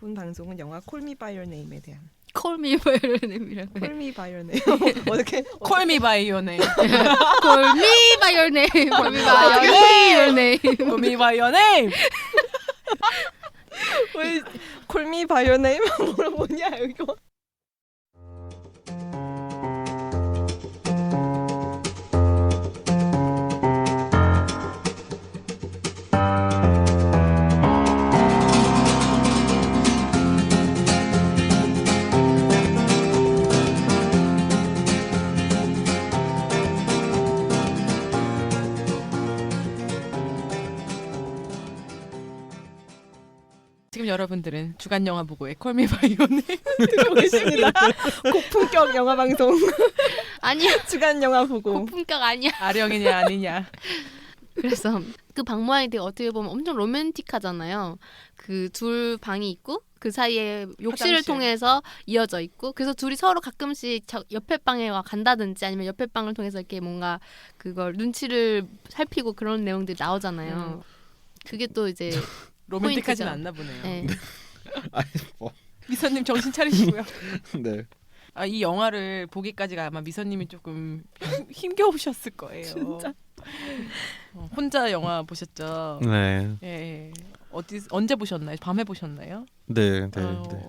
본 방송은 영화 Call Me by Your Name에 대한. Call Me by Your Name이라고. Call Me by Your Name. 어떻게? Call me by your name. Call Me by Your Name. Call Me by Your Name. Call me by your name. 왜 Call Me by Your Name 뭐냐 이거. 지금 여러분들은 주간 영화 보고의 Call Me by your name 듣고 계십니다. 고품격 영화 방송. 아니야. 주간 영화 보고. 고품격 아니야. 아령이냐 아니냐. 그래서 그 방 모양이 되게 어떻게 보면 엄청 로맨틱하잖아요. 그 둘 방이 있고 그 사이에 욕실을 화장실. 통해서 이어져 있고 그래서 둘이 서로 가끔씩 옆에 방에 간다든지 아니면 옆에 방을 통해서 이렇게 뭔가 그걸 눈치를 살피고 그런 내용들이 나오잖아요. 그게 또 이제 로맨틱하진 포인트죠. 않나 보네요. 네. 아니 뭐. 미선님 정신 차리시고요. 네. 아, 이 영화를 보기까지가 아마 미선님이 조금 힘겨우셨을 거예요. 진짜. 혼자 영화 보셨죠? 네. 예. 언제 보셨나요? 밤에 보셨나요? 네. 네. 아유, 네.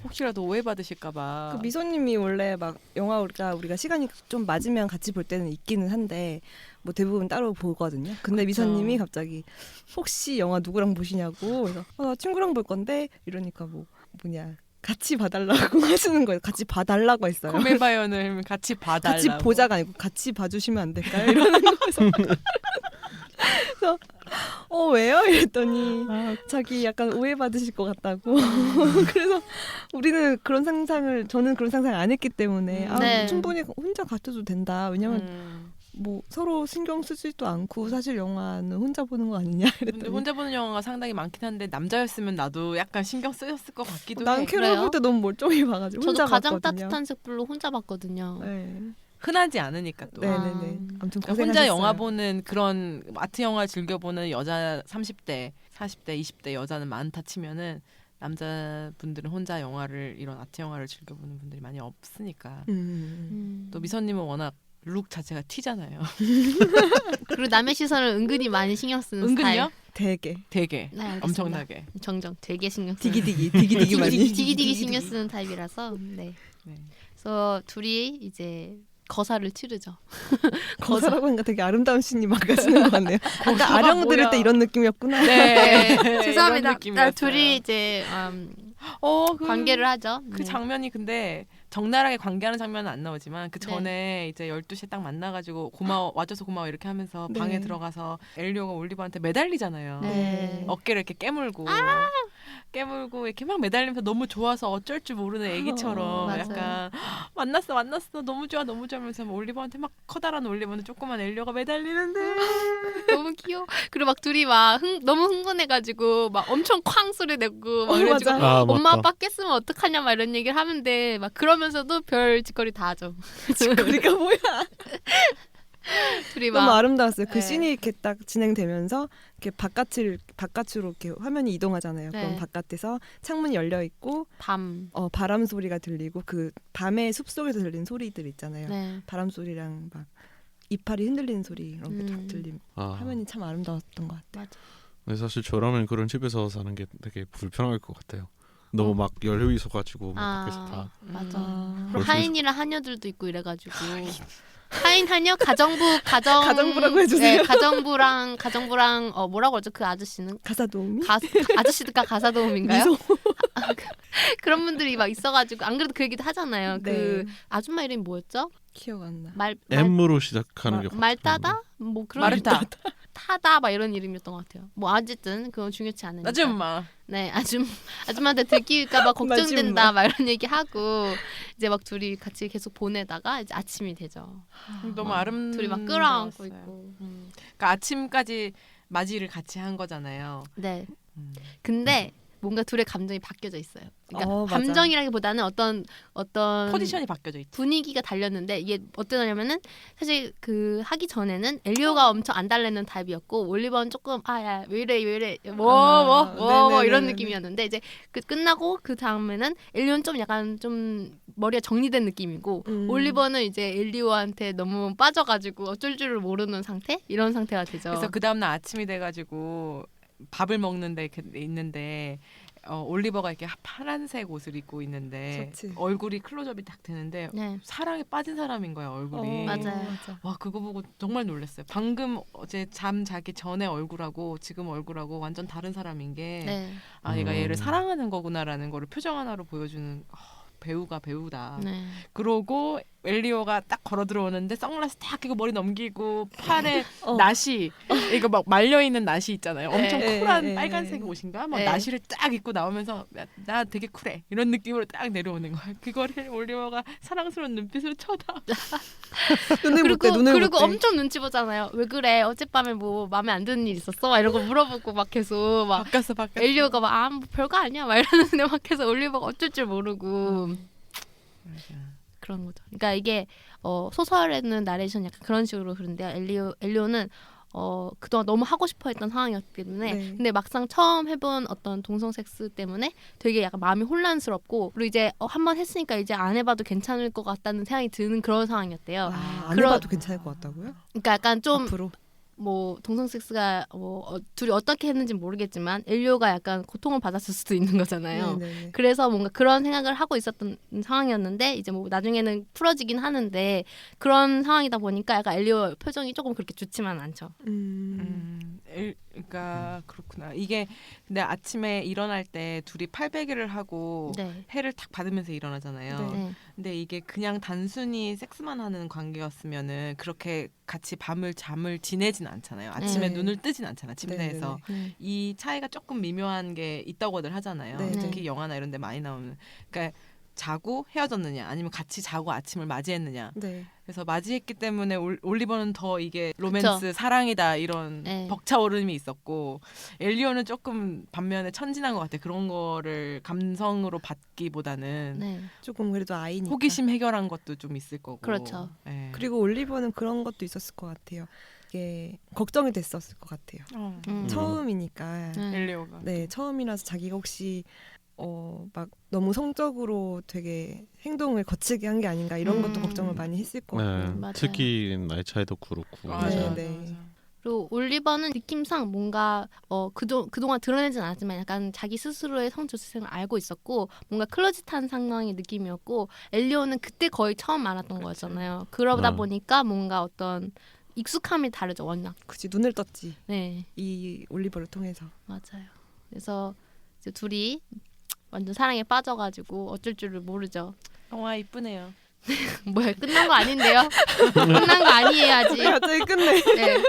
혹시라도 오해받으실까봐. 그 미소님이 원래 막 영화 우리가 시간이 좀 맞으면 같이 볼 때는 있기는 한데 뭐 대부분 따로 보거든요. 근데 그쵸. 미소님이 갑자기 혹시 영화 누구랑 보시냐고 그래서 나 친구랑 볼 건데 이러니까 뭐냐 같이 봐달라고 하시는 거예요. 같이 봐달라고 했어요. 코메바연을 같이 봐달라고. 같이 보자가 아니고 같이 봐주시면 안 될까요? 이러는 거에서 그래서 왜요? 이랬더니 자기 약간 오해받으실 것 같다고. 그래서 저는 그런 상상을 안 했기 때문에 네. 충분히 혼자 가셔도 된다. 왜냐면 뭐 서로 신경 쓰지도 않고 사실 영화는 혼자 보는 거 아니냐 근데 이랬더니 혼자 보는 영화가 상당히 많긴 한데 남자였으면 나도 약간 신경 쓰였을 것 같기도 난 해. 캐롤 그래요? 볼 때 너무 멀쩡히 봐가지고 저도 혼자 가장 봤거든요. 따뜻한 색불로 혼자 봤거든요. 네. 흔하지 않으니까 또. 네네네. 아무튼 그러니까 고생하셨어요. 혼자 영화 보는 그런 아트 영화 즐겨보는 여자 30대, 40대, 20대 여자는 많다 치면은 남자분들은 혼자 영화를 이런 아트 영화를 즐겨보는 분들이 많이 없으니까. 또 미선님은 워낙 룩 자체가 튀잖아요. 그리고 남의 시선을 은근히 많이 신경 쓰는 은근요? 되게 되게 스타일. 네, 알겠습니다. 엄청나게. 정정 되게 신경 쓰는 디기디기 많이 디기디기 신경 쓰는 타입이라서 네. 네. 그래서 둘이 이제 거사를 치르죠. 거사라고 하니까 되게 아름다운 신이 막 가시는 것 같네요. 아까 아령 들을 뭐야. 때 이런 느낌이었구나. 네. 죄송합니다. 이런 느낌이었어요. 둘이 이제 그, 관계를 하죠. 그 네. 장면이 근데 적나라하게 관계하는 장면은 안 나오지만 그 네. 전에 이제 12시에 딱 만나가지고 고마워 와줘서 고마워 이렇게 하면서 네. 방에 들어가서 엘리오가 올리버한테 매달리잖아요. 네. 어깨를 이렇게 깨물고 깨물고 이렇게 막 매달리면서 너무 좋아서 어쩔 줄 모르는 애기처럼 맞아요. 약간 만났어 너무 좋아 하면서 막 올리버한테 막 커다란 올리버는 조그만 엘리오가 매달리는데 너무 귀여워. 그리고 막 둘이 막 너무 흥분해가지고 막 엄청 쾅 소리 내고 막 이래가지고 맞아. 아, 엄마 맞다. 아빠 깼으면 어떡하냐 막 이런 얘기를 하는데 막 그러면서도 별 짓거리 다 하죠. 그러니까 뭐야? 둘이 너무 막 아름다웠어요. 그 네. 씬이 이렇게 딱 진행되면서 이렇게 바깥으로 이렇게 화면이 이동하잖아요. 네. 그럼 바깥에서 창문이 열려 있고 밤. 바람 소리가 들리고 그 밤의 숲 속에서 들리는 소리들 있잖아요. 네. 바람 소리랑 막 이파리 흔들리는 소리 이런 게 딱 들리고 아. 화면이 참 아름다웠던 것 같아요. 맞아. 근데 사실 저라면 그런 집에서 사는 게 되게 불편할 것 같아요. 너무 막 열려 있어가지고 막 밖에서 다. 맞아. 아, 그리고 하인이랑 하녀들도 있고 이래가지고 하인 하녀 가정부라고 해주세요. 네, 가정부랑 뭐라고 하죠 그 아저씨는 가사 도우미? 아저씨가 가사도우미인가요? 미소. 그런 분들이 막 있어가지고 안 그래도 그 얘기도 하잖아요. 네. 그 아줌마 이름이 뭐였죠? 기억 안 나. M으로 시작하는 게 말따다? 뭐 그런 마르타 타다 막 이런 이름이었던 것 같아요. 뭐 어쨌든 그건 중요치 않으니까. 아줌마 네, 아줌마한테 들킬까봐 걱정된다 마줌마. 막 이런 얘기 하고 이제 막 둘이 같이 계속 보내다가 이제 아침이 되죠. 너무 둘이 막 끌어안고 아름다웠어요. 있고. 그러니까 아침까지 맞이를 같이 한 거잖아요. 네. 음. 근데 뭔가 둘의 감정이 바뀌어져 있어요. 그러니까 맞아. 감정이라기보다는 어떤 포지션이 바뀌어져 있죠. 분위기가 달렸는데 이게 어떠냐면은 사실 그 하기 전에는 엘리오가 엄청 안 달래는 타입이었고 올리버는 조금 야 왜 이래 뭐 이런 네네네네. 느낌이었는데 이제 끝나고 그 다음에는 엘리오는 좀 약간 좀 머리가 정리된 느낌이고 올리버는 이제 엘리오한테 너무 빠져가지고 어쩔 줄을 모르는 상태 이런 상태가 되죠. 그래서 그 다음날 아침이 돼가지고 밥을 먹는데 이렇게 있는데 올리버가 이렇게 파란색 옷을 입고 있는데 좋지. 얼굴이 클로즈업이 딱 되는데 네. 사랑에 빠진 사람인 거야 얼굴이. 맞아요. 와 그거 보고 정말 놀랐어요. 방금 어제 잠 자기 전에 얼굴하고 지금 얼굴하고 완전 다른 사람인 게 네. 얘가 얘를 사랑하는 거구나라는 거를 표정 하나로 보여주는 배우가 배우다. 네. 그러고 엘리오가 딱 걸어 들어오는데 선글라스 딱 끼고 머리 넘기고 팔에 어. 나시 이거 막 말려 있는 나시 있잖아요. 엄청 네, 쿨한 네, 빨간색 네. 옷인가? 막 네. 나시를 딱 입고 나오면서 나 되게 쿨해 이런 느낌으로 딱 내려오는 거야. 그거를 올리버가 사랑스러운 눈빛으로 쳐다. 눈을 못 떼, 눈을 그리고 못 떼. 엄청 눈치 보잖아요. 왜 그래? 어젯밤에 뭐 마음에 안 드는 일 있었어? 막 이런 거 물어보고 막 계속 막 바뀌었어. 엘리오가 막 뭐 별거 아니야 막 이러는데 막 계속 올리버가 어쩔 줄 모르고 맞아. 그런 거죠. 그러니까 이게 소설에는 나레이션 약간 그런 식으로 그런데요. 엘리오는 그동안 너무 하고 싶어했던 상황이었기 때문에 네. 근데 막상 처음 해본 어떤 동성 섹스 때문에 되게 약간 마음이 혼란스럽고 그리고 이제 한번 했으니까 이제 안 해봐도 괜찮을 것 같다는 생각이 드는 그런 상황이었대요. 안 그런- 해봐도 괜찮을 것 같다고요? 그러니까 약간 좀 앞으로. 뭐 동성 섹스가 둘이 어떻게 했는지 모르겠지만 엘리오가 약간 고통을 받았을 수도 있는 거잖아요. 네네네. 그래서 뭔가 그런 생각을 하고 있었던 상황이었는데 이제 뭐 나중에는 풀어지긴 하는데 그런 상황이다 보니까 약간 엘리오 표정이 조금 그렇게 좋지만 않죠. 그러니까 그렇구나. 이게 근데 아침에 일어날 때 둘이 팔베개를 하고 네. 해를 탁 받으면서 일어나잖아요. 네. 네. 근데 이게 그냥 단순히 섹스만 하는 관계였으면은 그렇게 같이 잠을 지내진 않잖아요. 아침에 네. 눈을 뜨진 않잖아 침대에서. 네. 이 차이가 조금 미묘한 게 있다고들 하잖아요. 네. 특히 영화나 이런 데 많이 나오는. 그러니까 자고 헤어졌느냐 아니면 같이 자고 아침을 맞이했느냐. 네. 그래서 맞이했기 때문에 올리버는 더 이게 로맨스 그쵸. 사랑이다 이런 네. 벅차오름이 있었고 엘리오는 조금 반면에 천진한 것 같아. 그런 거를 감성으로 받기보다는 네. 조금 그래도 아이니까. 호기심 해결한 것도 좀 있을 거고. 그렇죠. 예. 그리고 올리버는 그런 것도 있었을 것 같아요. 이게 걱정이 됐었을 것 같아요. 처음이니까. 네. 엘리오가 네, 처음이라서 자기가 혹시 막 너무 성적으로 되게 행동을 거칠게 한 게 아닌가 이런 것도 걱정을 많이 했을 것 같고. 네, 맞아요. 특히 나이 차이도 그렇고. 맞아, 네, 맞아, 네. 맞아. 그리고 올리버는 느낌상 뭔가 그동안 드러내진 않았지만 약간 자기 스스로의 성조직성을 알고 있었고 뭔가 클로짓한 상황의 느낌이었고 엘리오는 그때 거의 처음 알았던 거였잖아요. 그러다 보니까 뭔가 어떤 익숙함이 다르죠. 워낙. 그치, 눈을 떴지. 네. 이 올리버를 통해서. 맞아요. 그래서 이제 둘이 완전 사랑에 빠져가지고 어쩔 줄을 모르죠. 영화 이쁘네요. 뭐야 끝난 거 아닌데요? 끝난 거 아니에요 아직. 갑자기 끝내. 네.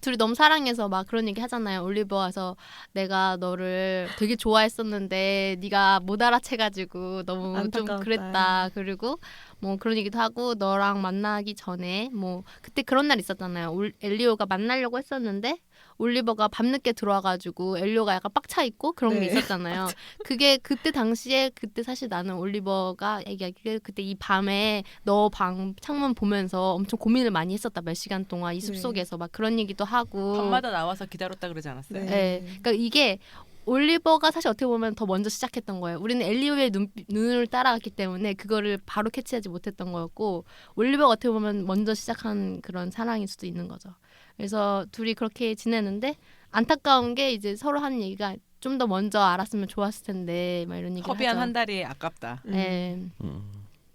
둘이 너무 사랑해서 막 그런 얘기 하잖아요. 올리버 와서 내가 너를 되게 좋아했었는데 네가 못 알아채가지고 너무 좀 안타까웠다. 그랬다. 그리고 뭐 그런 얘기도 하고 너랑 만나기 전에 뭐 그때 그런 날 있었잖아요. 엘리오가 만나려고 했었는데 올리버가 밤늦게 들어와가지고 엘리오가 약간 빡차 있고 그런 게 네. 있었잖아요. 그게 그때 당시에 그때 사실 나는 올리버가 얘기하기를 그때 이 밤에 너 방 창문 보면서 엄청 고민을 많이 했었다. 몇 시간 동안 이 숲속에서 막 그런 얘기도 하고 밤마다 나와서 기다렸다 그러지 않았어요? 네. 네. 그러니까 이게 올리버가 사실 어떻게 보면 더 먼저 시작했던 거예요. 우리는 엘리오의 눈을 따라갔기 때문에 그거를 바로 캐치하지 못했던 거였고 올리버가 어떻게 보면 먼저 시작한 그런 사랑일 수도 있는 거죠. 그래서 둘이 그렇게 지내는데 안타까운 게 이제 서로 하는 얘기가 좀 더 먼저 알았으면 좋았을 텐데 막 이런 얘기를 허비한 하죠. 한 달이 아깝다. 네.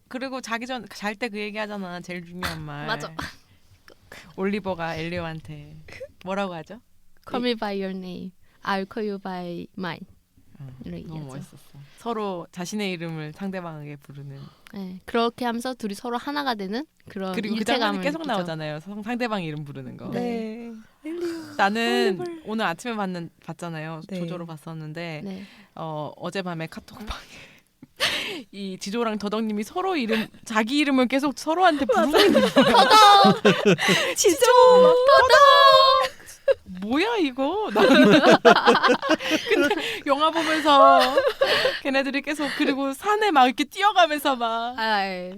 그리고 자기 전 잘 때 그 얘기 하잖아. 제일 중요한 말. 맞아. 올리버가 엘리오한테 뭐라고 하죠? Call me by your name. I'll call you by mine. 이런 너무 얘기하죠. 멋있었어. 서로 자신의 이름을 상대방에게 부르는. 네. 그렇게 하면서 둘이 서로 하나가 되는 그런 그리고 그 일체감을 장면이 계속 느끼죠. 나오잖아요. 상대방 이름 부르는 거. 네. 나는 오늘 아침에 봤잖아요. 네. 조조로 봤었는데 네. 어젯밤에 카톡방에 이 지조랑 더덕님이 서로 자기 이름을 계속 서로한테 부르고 있는 거예요. 지조. 뭐야 이거? 근데 영화 보면서 걔네들이 계속 그리고 산에 막 이렇게 뛰어가면서 막 엘리오.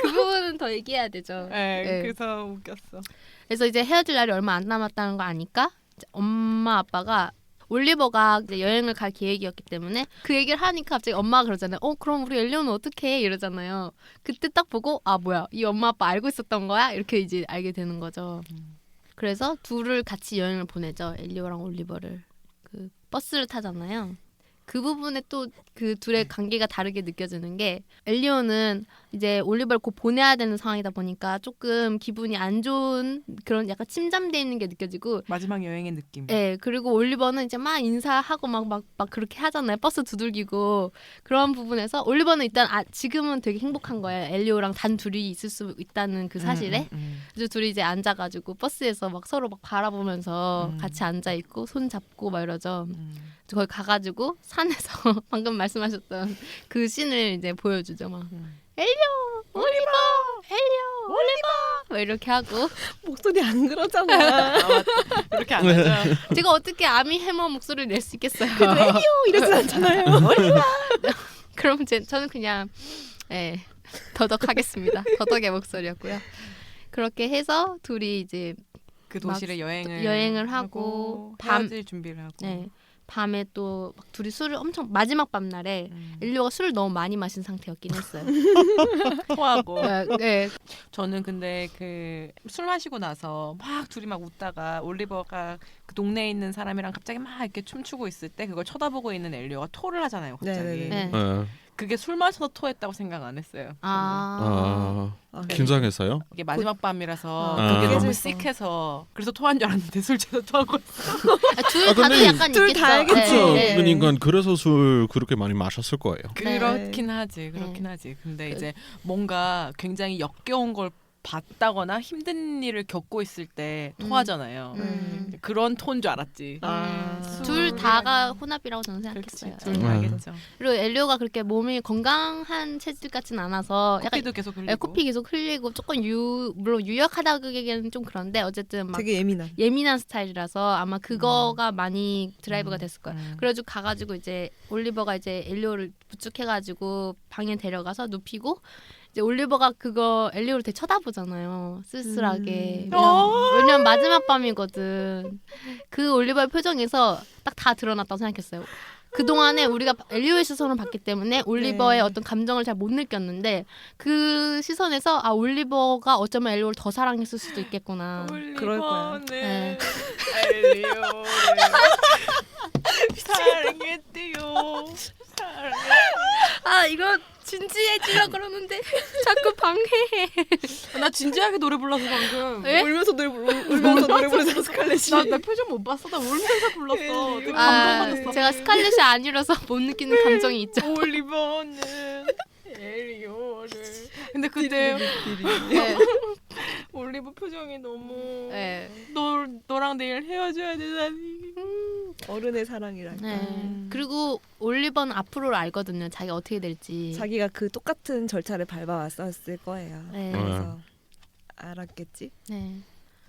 그 부분은 더 얘기해야 되죠. 네. 그래서 웃겼어. 그래서 이제 헤어질 날이 얼마 안 남았다는 거 아니까 이제 엄마 아빠가 올리버가 이제 여행을 갈 계획이었기 때문에 그 얘기를 하니까 갑자기 엄마가 그러잖아요. 그럼 우리 엘리오는 어떻게 해? 이러잖아요. 그때 딱 보고 뭐야 이 엄마 아빠 알고 있었던 거야? 이렇게 이제 알게 되는 거죠. 그래서 둘을 같이 여행을 보내죠. 엘리오랑 올리버를. 그 버스를 타잖아요. 그 부분에 또 그 둘의 관계가 다르게 느껴지는 게 엘리오는 이제 올리버를 곧 보내야 되는 상황이다 보니까 조금 기분이 안 좋은 그런 약간 침잠돼 있는 게 느껴지고 마지막 여행의 느낌. 네, 그리고 올리버는 이제 막 인사하고 막 그렇게 하잖아요. 버스 두들기고 그런 부분에서 올리버는 일단 지금은 되게 행복한 거예요. 엘리오랑 단 둘이 있을 수 있다는 그 사실에. 그래서 둘이 이제 앉아가지고 버스에서 막 서로 막 바라보면서 같이 앉아 있고 손 잡고 막 이러죠. 거기 가가지고 산에서 방금 말씀하셨던 그 씬을 이제 보여주죠. 막 엘리오, 올리버, 엘리오, 올리버, 막 이렇게 하고 목소리 안 그러잖아. 그렇게 안 하죠. 제가 어떻게 아미 해머 목소리를 낼 수 있겠어요? 엘리오 이러진 않잖아요. 그럼 저는 그냥 더덕하겠습니다. 더덕의 목소리였고요. 그렇게 해서 둘이 이제 그 도시를 여행을 하고 헤어질 준비를 하고. 밤에 또 막 둘이 술을 엄청 마지막 밤날에 엘리오가 술을 너무 많이 마신 상태였긴 했어요. 토하고. 네. 저는 근데 그 술 마시고 나서 막 둘이 막 웃다가 올리버가 그 동네에 있는 사람이랑 갑자기 막 이렇게 춤추고 있을 때 그걸 쳐다보고 있는 엘리오가 토를 하잖아요. 갑자기. 네. 그게 술 마셔서 토했다고 생각 안 했어요. 긴장해서요? 이게 마지막 밤이라서 아. 그게 너무 깨져서. 씩해서 그래서 토한 줄 알았는데 술 취해서 토하고 둘 근데 다도 약간 둘 있겠죠. 다 알겠지. 그러니까 그래서 술 그렇게 많이 마셨을 거예요. 그렇긴 하지. 근데 이제 뭔가 굉장히 역겨운 걸 봤다거나 힘든 일을 겪고 있을 때 토하잖아요. 그런 톤 줄 알았지. 둘 다가 혼합이라고 저는 생각했어요. 알겠죠. 그리고 엘리오가 그렇게 몸이 건강한 체질 같진 않아서 코피도 계속 흘리고. 코피 계속 흘리고 조금 물론 유약하다기에는 좀 그런데 어쨌든 막 되게 예민한 스타일이라서 아마 그거가 많이 드라이브가 됐을 거예요. 그래가지고 가가지고 이제 올리버가 이제 엘리오를 부축해가지고 방에 데려가서 눕히고 이제 올리버가 그거 엘리오를 되게 쳐다보잖아요. 쓸쓸하게. 왜냐면 마지막 밤이거든. 그 올리버의 표정에서 딱 다 드러났다고 생각했어요. 그동안에 우리가 엘리오의 시선을 봤기 때문에 올리버의 어떤 감정을 잘 못 느꼈는데 그 시선에서 올리버가 어쩌면 엘리오를 더 사랑했을 수도 있겠구나. 그럴 거야. 엘리오를 사랑했대요. 이거 진지해지려고 그러는데 자꾸 방해해. 나 진지하게 노래 불러서 방금. 네? 울면서 노래 부르잖아 스칼렛이. 나 표정 못 봤어. 나 울면서 불렀어. 되게 아, 감동받았어. 제가 스칼렛이 아니라서 못 느끼는 감정이 있죠. 올리버는 엘리오를. 근데 그때 네. 올리버 표정이 너무 네. 너랑 내일 헤어져야 되다니. 어른의 사랑이랄까. 네. 그리고 올리버는 앞으로를 알거든요. 자기가 어떻게 될지. 자기가 그 똑같은 절차를 밟아왔었을 거예요. 네. 그래서 알았겠지. 네.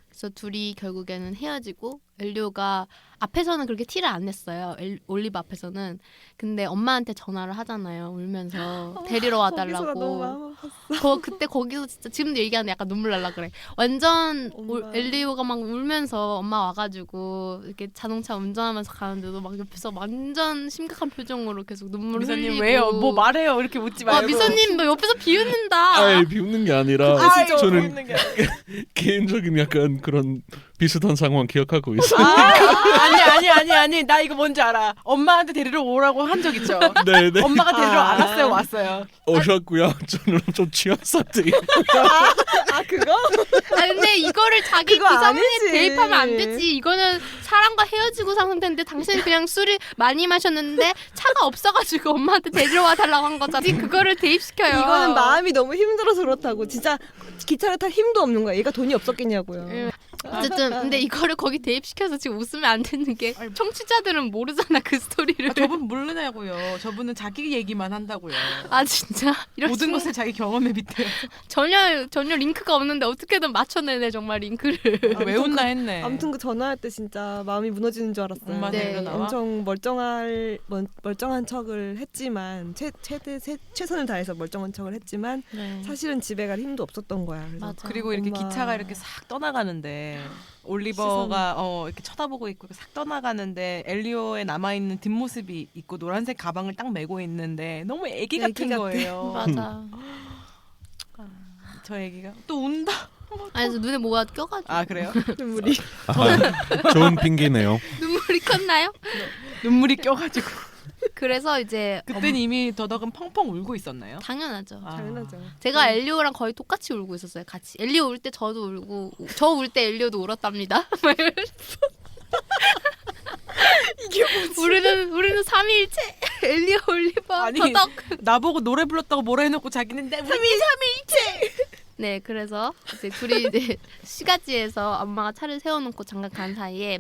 그래서 둘이 결국에는 헤어지고 엘리오가 앞에서는 그렇게 티를 안 냈어요. 올리버 앞에서는. 근데 엄마한테 전화를 하잖아요. 울면서 데리러 거기서 나 너무 와달라고. 마음 아팠어. 그때 거기서 진짜 지금도 얘기하는데 약간 눈물 날라 그래. 완전 엄마. 엘리오가 막 울면서 엄마 와가지고 이렇게 자동차 운전하면서 가는데도 막 옆에서 완전 심각한 표정으로 계속 눈물 흘리고. 미선님 왜요? 뭐 말해요. 이렇게 웃지 말고. 미선님 너 옆에서 비웃는다. 비웃는 게 아니라 저는 개인적인 약간 그런 비슷한 상황 기억하고 있어요. 아니. 나 이거 뭔지 알아. 엄마한테 데리러 오라고 한 적 있죠. 네네. 엄마가 데리러 안 왔어요. 왔어요. 오셨고요. 저는 좀 취한 상태. 그거? 근데 이거를 자기 그거 기사문에 아니지. 대입하면 안 되지. 이거는 사람과 헤어지고 산 상태인데 당신은 그냥 술을 많이 마셨는데 차가 없어가지고 엄마한테 데리러 와달라고 한 거잖아. 그거를 대입시켜요. 이거는 마음이 너무 힘들어서 그렇다고. 진짜 기차를 탈 힘도 없는 거야. 얘가 돈이 없었겠냐고요. 어쨌든 근데 이거를 거기 대입시켜서 지금 웃으면 안 되는 게 청취자들은 모르잖아 그 스토리를. 저분 모르냐고요. 저분은 자기 얘기만 한다고요. 진짜 이럴 모든 수가. 것을 자기 경험에 빗대요. 전혀 링크가 잉크가 없는데 어떻게든 맞춰내네 정말 잉크를. 아, 외운다 했네. 아무튼 그 전화할 때 진짜 마음이 무너지는 줄 알았어요. 엄마 네. 데리러 나와. 엄청 멀쩡한 척을 했지만 최선을 다해서 멀쩡한 척을 했지만 네. 사실은 집에 갈 힘도 없었던 거야. 그래서 맞아. 그리고 이렇게 엄마. 기차가 이렇게 싹 떠나가는데 올리버가 이렇게 쳐다보고 있고 싹 떠나가는데 엘리오의 남아 있는 뒷모습이 있고 노란색 가방을 딱 메고 있는데 너무 애기 같은 애기 같아. 거예요. 맞아. 저 애기가 또 운다. 아니 그래서 눈에 뭐가 껴가지고 아 그래요? 눈물이 좋은 핑계네요. 눈물이 컸나요? 눈물이 껴가지고 그래서 이제 그땐 이미 더덕은 펑펑 울고 있었나요? 당연하죠. 아. 당연하죠. 제가 엘리오랑 거의 똑같이 울고 있었어요. 같이. 엘리오 울 때 저도 울고 저 울 때 엘리오도 울었답니다. 이게 뭐지? 우리는 삼위일체. 엘리오, 올리버, 아니, 더덕. 나보고 노래 불렀다고 뭐라 해놓고 자기는 내 네, 그래서 이제 둘이 이제 시가지에서 엄마가 차를 세워놓고 잠깐 간 사이에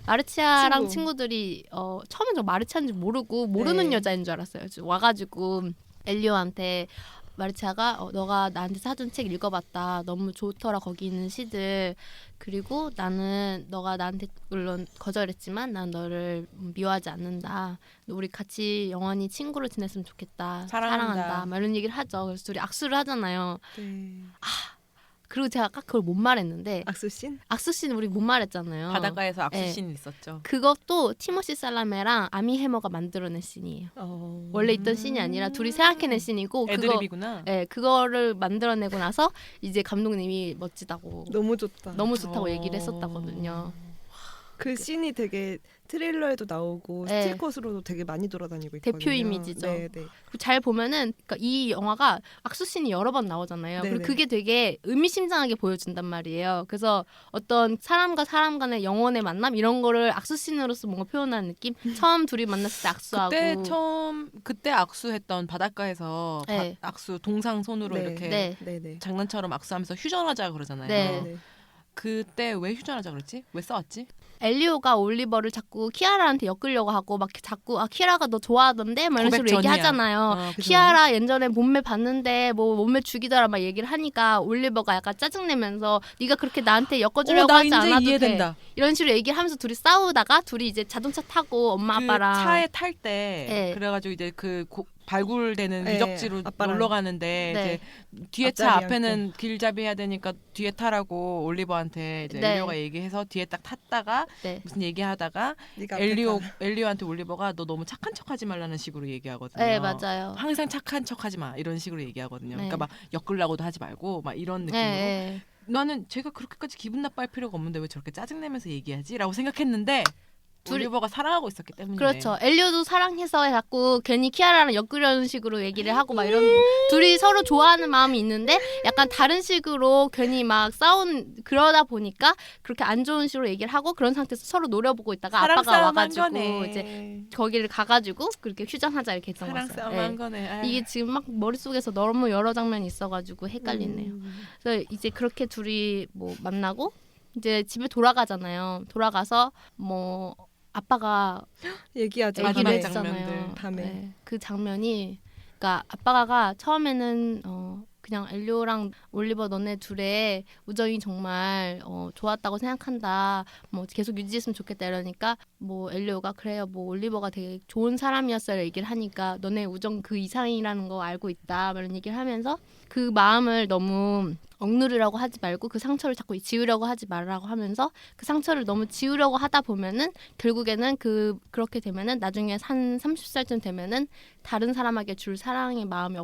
마르치아랑 친구. 친구들이 처음엔 저 마르치아인지 모르고 모르는 네. 여자인 줄 알았어요. 그래서 와가지고 엘리오한테 마르치아가 너가 나한테 사준 책 읽어봤다. 너무 좋더라 거기 있는 시들. 그리고 나는 너가 나한테 물론 거절했지만 난 너를 미워하지 않는다. 우리 같이 영원히 친구로 지냈으면 좋겠다. 사랑한다. 막 이런 얘기를 하죠. 그래서 둘이 악수를 하잖아요. 네. 그리고 제가 아까 그걸 못 말했는데 악수씬? 악수씬 우리 못 말했잖아요. 바닷가에서 악수씬 있었죠. 그것도 티모시 살라메랑 아미 해머가 만들어낸 씬이에요. 원래 있던 씬이 아니라 둘이 생각해낸 씬이고 애드립이구나. 그거를 만들어내고 나서 이제 감독님이 멋지다고 너무 좋다. 너무 좋다고 얘기를 했었다거든요. 그 씬이 되게 트레일러에도 나오고 네. 스틸컷으로도 되게 많이 돌아다니고 있거든요. 대표 이미지죠. 네, 네. 그리고 잘 보면은 그러니까 이 영화가 악수 씬이 여러 번 나오잖아요. 네네. 그리고 그게 되게 의미심장하게 보여준단 말이에요. 그래서 어떤 사람과 사람 간의 영혼의 만남 이런 거를 악수 씬으로서 뭔가 표현하는 느낌. 처음 둘이 만났을 때 악수하고. 그때 악수했던 바닷가에서 네. 악수 동상 손으로 네. 이렇게 네. 네, 네. 장난처럼 악수하면서 휴전하자 그러잖아요. 네. 네. 그때 왜 휴전하자 그랬지? 왜 싸웠지? 엘리오가 올리버를 자꾸 키아라한테 엮으려고 하고 막 자꾸 키아라가 너 좋아하던데 막 이런 식으로 고백 전이야. 얘기하잖아요. 그죠? 키아라 예전에 몸매 봤는데 뭐 몸매 죽이더라 막 얘기를 하니까 올리버가 약간 짜증내면서 네가 그렇게 나한테 엮어주려고 나 하지 이제 않아도 이해된다. 돼. 이런 식으로 얘기를 하면서 둘이 싸우다가 둘이 이제 자동차 타고 엄마 그 아빠랑 차에 탈 때 네. 그래가지고 이제 발굴되는 네, 유적지로 아빠랑. 놀러 가는데 네. 이제 뒤에 차 앞자리 앞에는 길잡이 해야 되니까 뒤에 타라고 올리버한테 이제 네. 엘리오가 얘기해서 뒤에 딱 탔다가 네. 무슨 얘기하다가 네가 앞에 타. 엘리오한테 올리버가 너 너무 착한 척하지 말라는 식으로 얘기하거든요. 네, 맞아요. 항상 착한 척하지 마 이런 식으로 얘기하거든요. 네. 그러니까 막 엮으려고도 하지 말고 막 이런 느낌으로 네. 나는 제가 그렇게까지 기분 나빠할 필요가 없는데 왜 저렇게 짜증내면서 얘기하지라고 생각했는데 둘이- 올리버가 사랑하고 있었기 때문이네. 그렇죠. 엘리오도 사랑해서 자꾸 괜히 키아라랑 엮으려는 식으로 얘기를 하고 막 이런 둘이 서로 좋아하는 마음이 있는데 약간 다른 식으로 괜히 막 그러다 보니까 그렇게 안 좋은 식으로 얘기를 하고 그런 상태에서 서로 노려보고 있다가 사랑 아빠가 싸움 한 와가지고 거네. 이제 거기를 가가지고 그렇게 휴전하자 이렇게 했던 사랑 거였어요. 싸움 네. 한 거네. 아유. 이게 지금 막 머릿속에서 너무 여러 장면이 있어가지고 헷갈리네요. 그래서 이제 그렇게 둘이 뭐 만나고 이제 집에 돌아가잖아요. 돌아가서 뭐 아빠가 얘기하죠. 마지막 얘기를 장면들. 했잖아요. 밤에. 네, 그 장면이 그러니까 아빠가 처음에는 그냥 엘리오랑 올리버 너네 둘의 우정이 정말 좋았다고 생각한다. 뭐 계속 유지했으면 좋겠다 이러니까 뭐 엘리오가 그래요. 뭐 올리버가 되게 좋은 사람이었어요. 얘기를 하니까 너네 우정 그 이상이라는 거 알고 있다. 이런 얘기를 하면서 그 마음을 너무 억누르려고 하지 말고 그 상처를 자꾸 지우려고 하지 말라고 하면서 그 상처를 너무 지우려고 하다 보면은 결국에는 그렇게 되면은 나중에 한 30살쯤 되면은 다른 사람에게 줄 사랑의 마음이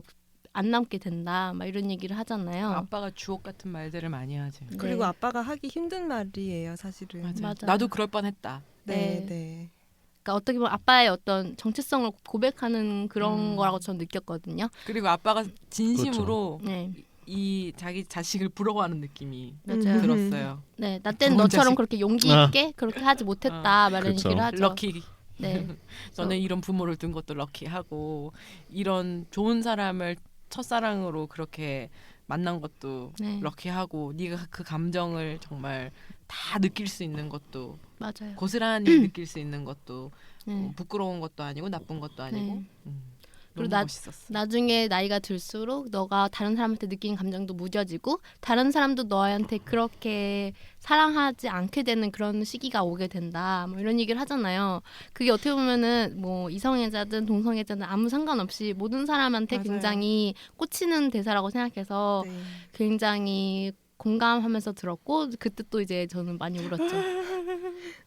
안 남게 된다. 막 이런 얘기를 하잖아요. 아빠가 주옥 같은 말들을 많이 하지. 그리고 네. 아빠가 하기 힘든 말이에요, 사실은. 맞아. 맞아요. 나도 그럴 뻔했다. 네, 네. 네. 그러니까 어떻게 보면 아빠의 어떤 정체성을 고백하는 그런 거라고 저는 느꼈거든요. 그리고 아빠가 진심으로 네, 이 자기 자식을 부러워하는 느낌이 맞아요. 들었어요. 네, 나 때는 좋은 너처럼 자식. 그렇게 용기 있게 그렇게 하지 못했다. 막 이런 그쵸. 얘기를 하죠. 럭키. 네, 저는 이런 부모를 둔 것도 럭키하고 이런 좋은 사람을 첫사랑으로 그렇게 만난 것도 네. 럭키하고 네가 그 감정을 정말 다 느낄 수 있는 것도 맞아요. 고스란히 느낄 수 있는 것도 네. 부끄러운 것도 아니고 나쁜 것도 아니고 네. 음. 너무 그리고 멋있었어. 나중에 나이가 들수록 너가 다른 사람한테 느끼는 감정도 무뎌지고 다른 사람도 너한테 그렇게 사랑하지 않게 되는 그런 시기가 오게 된다. 뭐 이런 얘기를 하잖아요. 그게 어떻게 보면은 뭐 이성애자든 동성애자든 아무 상관없이 모든 사람한테 맞아요. 굉장히 꽂히는 대사라고 생각해서 네. 굉장히 공감하면서 들었고 그때 또 이제 저는 많이 울었죠.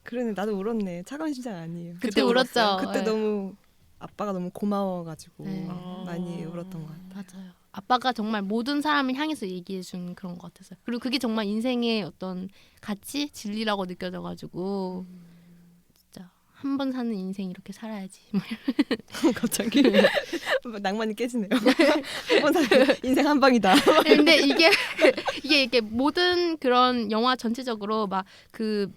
그러네 나도 울었네. 차가운 심장 아니에요. 그때 울었죠. 그때 네. 너무 아빠가 너무 고마워가지고 네. 많이 울었던 것 같아요. 맞아요. 아빠가 정말 모든 사람을 향해서 얘기해 준 그런 것 같았어요. 그리고 그게 정말 인생의 어떤 가치, 진리라고 느껴져가지고 진짜 한 번 사는 인생 이렇게 살아야지. 갑자기 낭만이 깨지네요. 한번 인생 한 방이다. 근데 이게 모든 그런 영화 전체적으로 막 그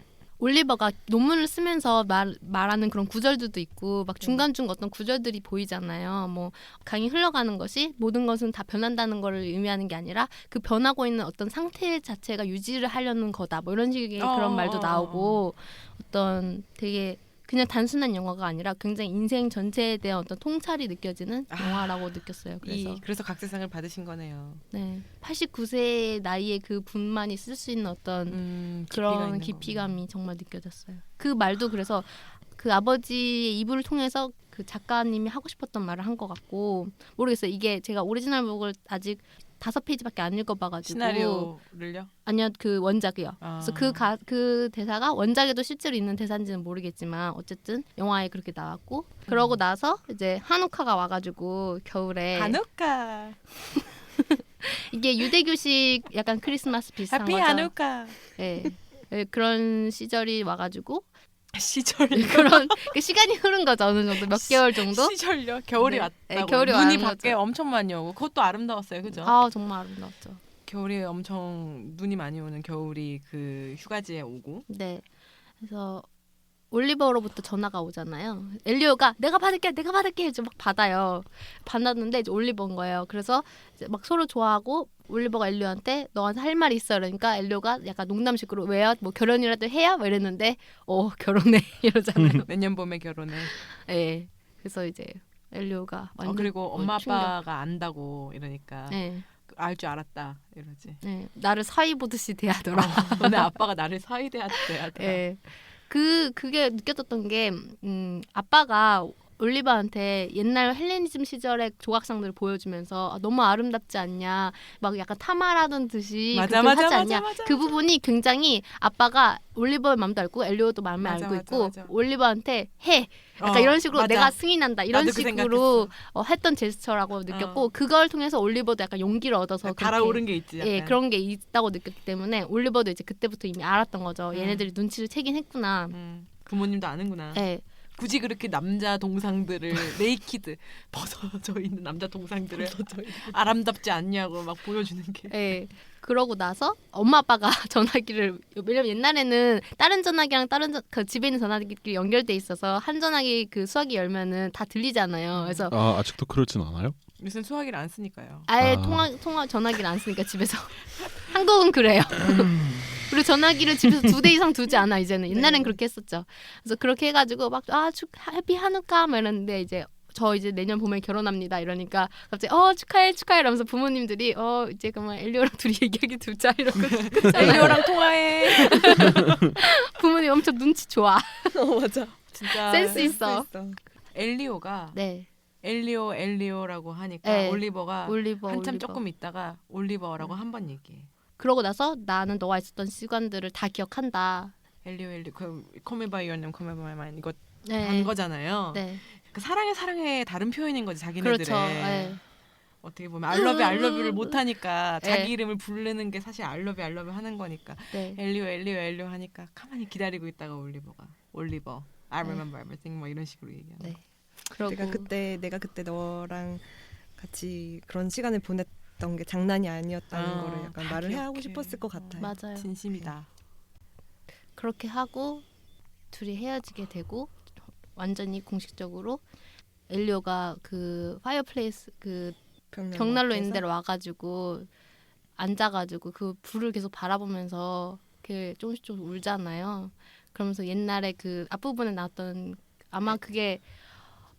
올리버가 논문을 쓰면서 말하는 그런 구절들도 있고 막 중간중간 어떤 구절들이 보이잖아요. 뭐 강이 흘러가는 것이 모든 것은 다 변한다는 걸 의미하는 게 아니라 그 변하고 있는 어떤 상태 자체가 유지를 하려는 거다. 뭐 이런 식의 그런 말도 나오고 어떤 되게 그냥 단순한 영화가 아니라 굉장히 인생 전체에 대한 어떤 통찰이 느껴지는 영화라고 느꼈어요. 그래서 각색상을 받으신 거네요. 네, 89세의 나이에 그 분만이 쓸 수 있는 어떤 그런 깊이감이 정말 느껴졌어요. 그 말도 그래서 그 아버지의 이불을 통해서 그 작가님이 하고 싶었던 말을 한 것 같고 모르겠어요. 이게 제가 오리지널 북을 아직 5페이지밖에 안 읽어봐가지고 시나리오를요? 아니요 그 원작이요. 그래서 그 대사가 원작에도 실제로 있는 대사인지는 모르겠지만 어쨌든 영화에 그렇게 나왔고 그러고 나서 이제 한우카가 와가지고 겨울에 한우카 이게 유대교식 약간 크리스마스 비슷한 해피 거죠. 한우카 네. 네, 그런 시절이 와가지고 시절이 그런 그 시간이 흐른 거죠 어느 정도 몇 개월 정도. 시절요? 겨울이 네. 왔다고. 네, 겨울이 눈이 와는 밖에 거죠. 엄청 많이 오고 그것도 아름다웠어요, 그죠? 아 정말 아름다웠죠. 겨울에 엄청 눈이 많이 오는 겨울이 그 휴가지에 오고. 네. 그래서 올리버로부터 전화가 오잖아요. 엘리오가 내가 받을게 해서 막 받아요. 받았는데 이제 올리버인 거예요. 그래서 이제 막 서로 좋아하고 올리버가 엘리오한테 너한테 할 말이 있어 그러니까 엘리오가 약간 농담식으로 왜요? 뭐 결혼이라도 해요? 뭐 이랬는데 결혼해 이러잖아요. 내년 봄에 결혼해. 네. 그래서 이제 엘리오가 완전 그리고 엄마 충격. 아빠가 안다고 이러니까 네. 알 줄 알았다 이러지. 네. 나를 사위 보듯이 대하더라. 너네 아빠가 나를 사이대하더라. 네. 그게 느껴졌던 게 아빠가 올리버한테 옛날 헬레니즘 시절의 조각상들을 보여주면서 너무 아름답지 않냐 막 약간 탐하라는 듯이 맞아, 그렇게 맞아, 하지 맞아, 않냐 맞아, 그 맞아. 부분이 굉장히 아빠가 올리버의 마음도 알고 엘리오도 마음을 맞아, 알고 맞아, 있고 맞아. 올리버한테 해 약간 이런 식으로 맞아. 내가 승인한다 이런 나도 그 식으로 했던 제스처라고 느꼈고 그걸 통해서 올리버도 약간 용기를 얻어서 달아오른 게 있지. 약간. 예, 그런 게 있다고 느꼈기 때문에 올리버도 이제 그때부터 이미 알았던 거죠. 얘네들이 눈치를 채긴 했구나. 부모님도 아는구나. 예. 굳이 그렇게 남자 동상들을 네이키드 벗어져 있는 남자 동상들을 아름답지 않냐고 막 보여주는 게. 예. 그러고 나서 엄마 아빠가 전화기를 왜냐면 옛날에는 다른 전화기랑 그 집에 있는 전화기끼리 연결돼 있어서 한 전화기 그 수화기 열면은 다 들리잖아요. 그래서 아직도 그렇진 않아요? 요새는 수화기를 안 쓰니까요. 아예 통화 전화기를 안 쓰니까 집에서 한국은 그래요. 그리고 전화기를 집에서 2대 이상 두지 않아 이제는. 옛날엔 그렇게 했었죠. 그래서 그렇게 해가지고 막 해피 한우카 막 이랬는데 이제 저 이제 내년 봄에 결혼합니다 이러니까 갑자기 축하해 이러면서 부모님들이 이제 그만 엘리오랑 둘이 얘기하기 두자 이러고 엘리오랑 통화해. 부모님 엄청 눈치 좋아. 맞아. 진짜 센스 있어. 엘리오가 네. 엘리오라고 하니까 네. 올리버가 올리버 한참 조금 있다가 올리버라고 한 번 얘기해. 그러고 나서 나는 너와 있었던 시간들을 다 기억한다. 엘리오 그 Call Me By Your Name, Call Me By Mine 이거 네. 한 거잖아요. 네. 그 사랑의 다른 표현인 거지 자기네들의. 그렇죠. 네. 어떻게 보면 I love you를 못하니까 자기 네. 이름을 부르는 게 사실 I love you 하는 거니까 네. 엘리오 하니까 가만히 기다리고 있다가 올리버 I 네. remember everything 뭐 이런 식으로 얘기하는 네. 거. 그러고 내가 그때 너랑 같이 그런 시간을 보냈던 게 장난이 아니었다는 거를 약간 다 말을 기억해. 하고 싶었을 것 같아요. 맞아요. 진심이다. 그렇게 하고 둘이 헤어지게 되고 완전히 공식적으로 엘리오가 그 파이어플레이스 그 벽난로 있는 데로 와가지고 앉아가지고 그 불을 계속 바라보면서 이렇게 조금씩 울잖아요. 그러면서 옛날에 그 앞부분에 나왔던 아마 그게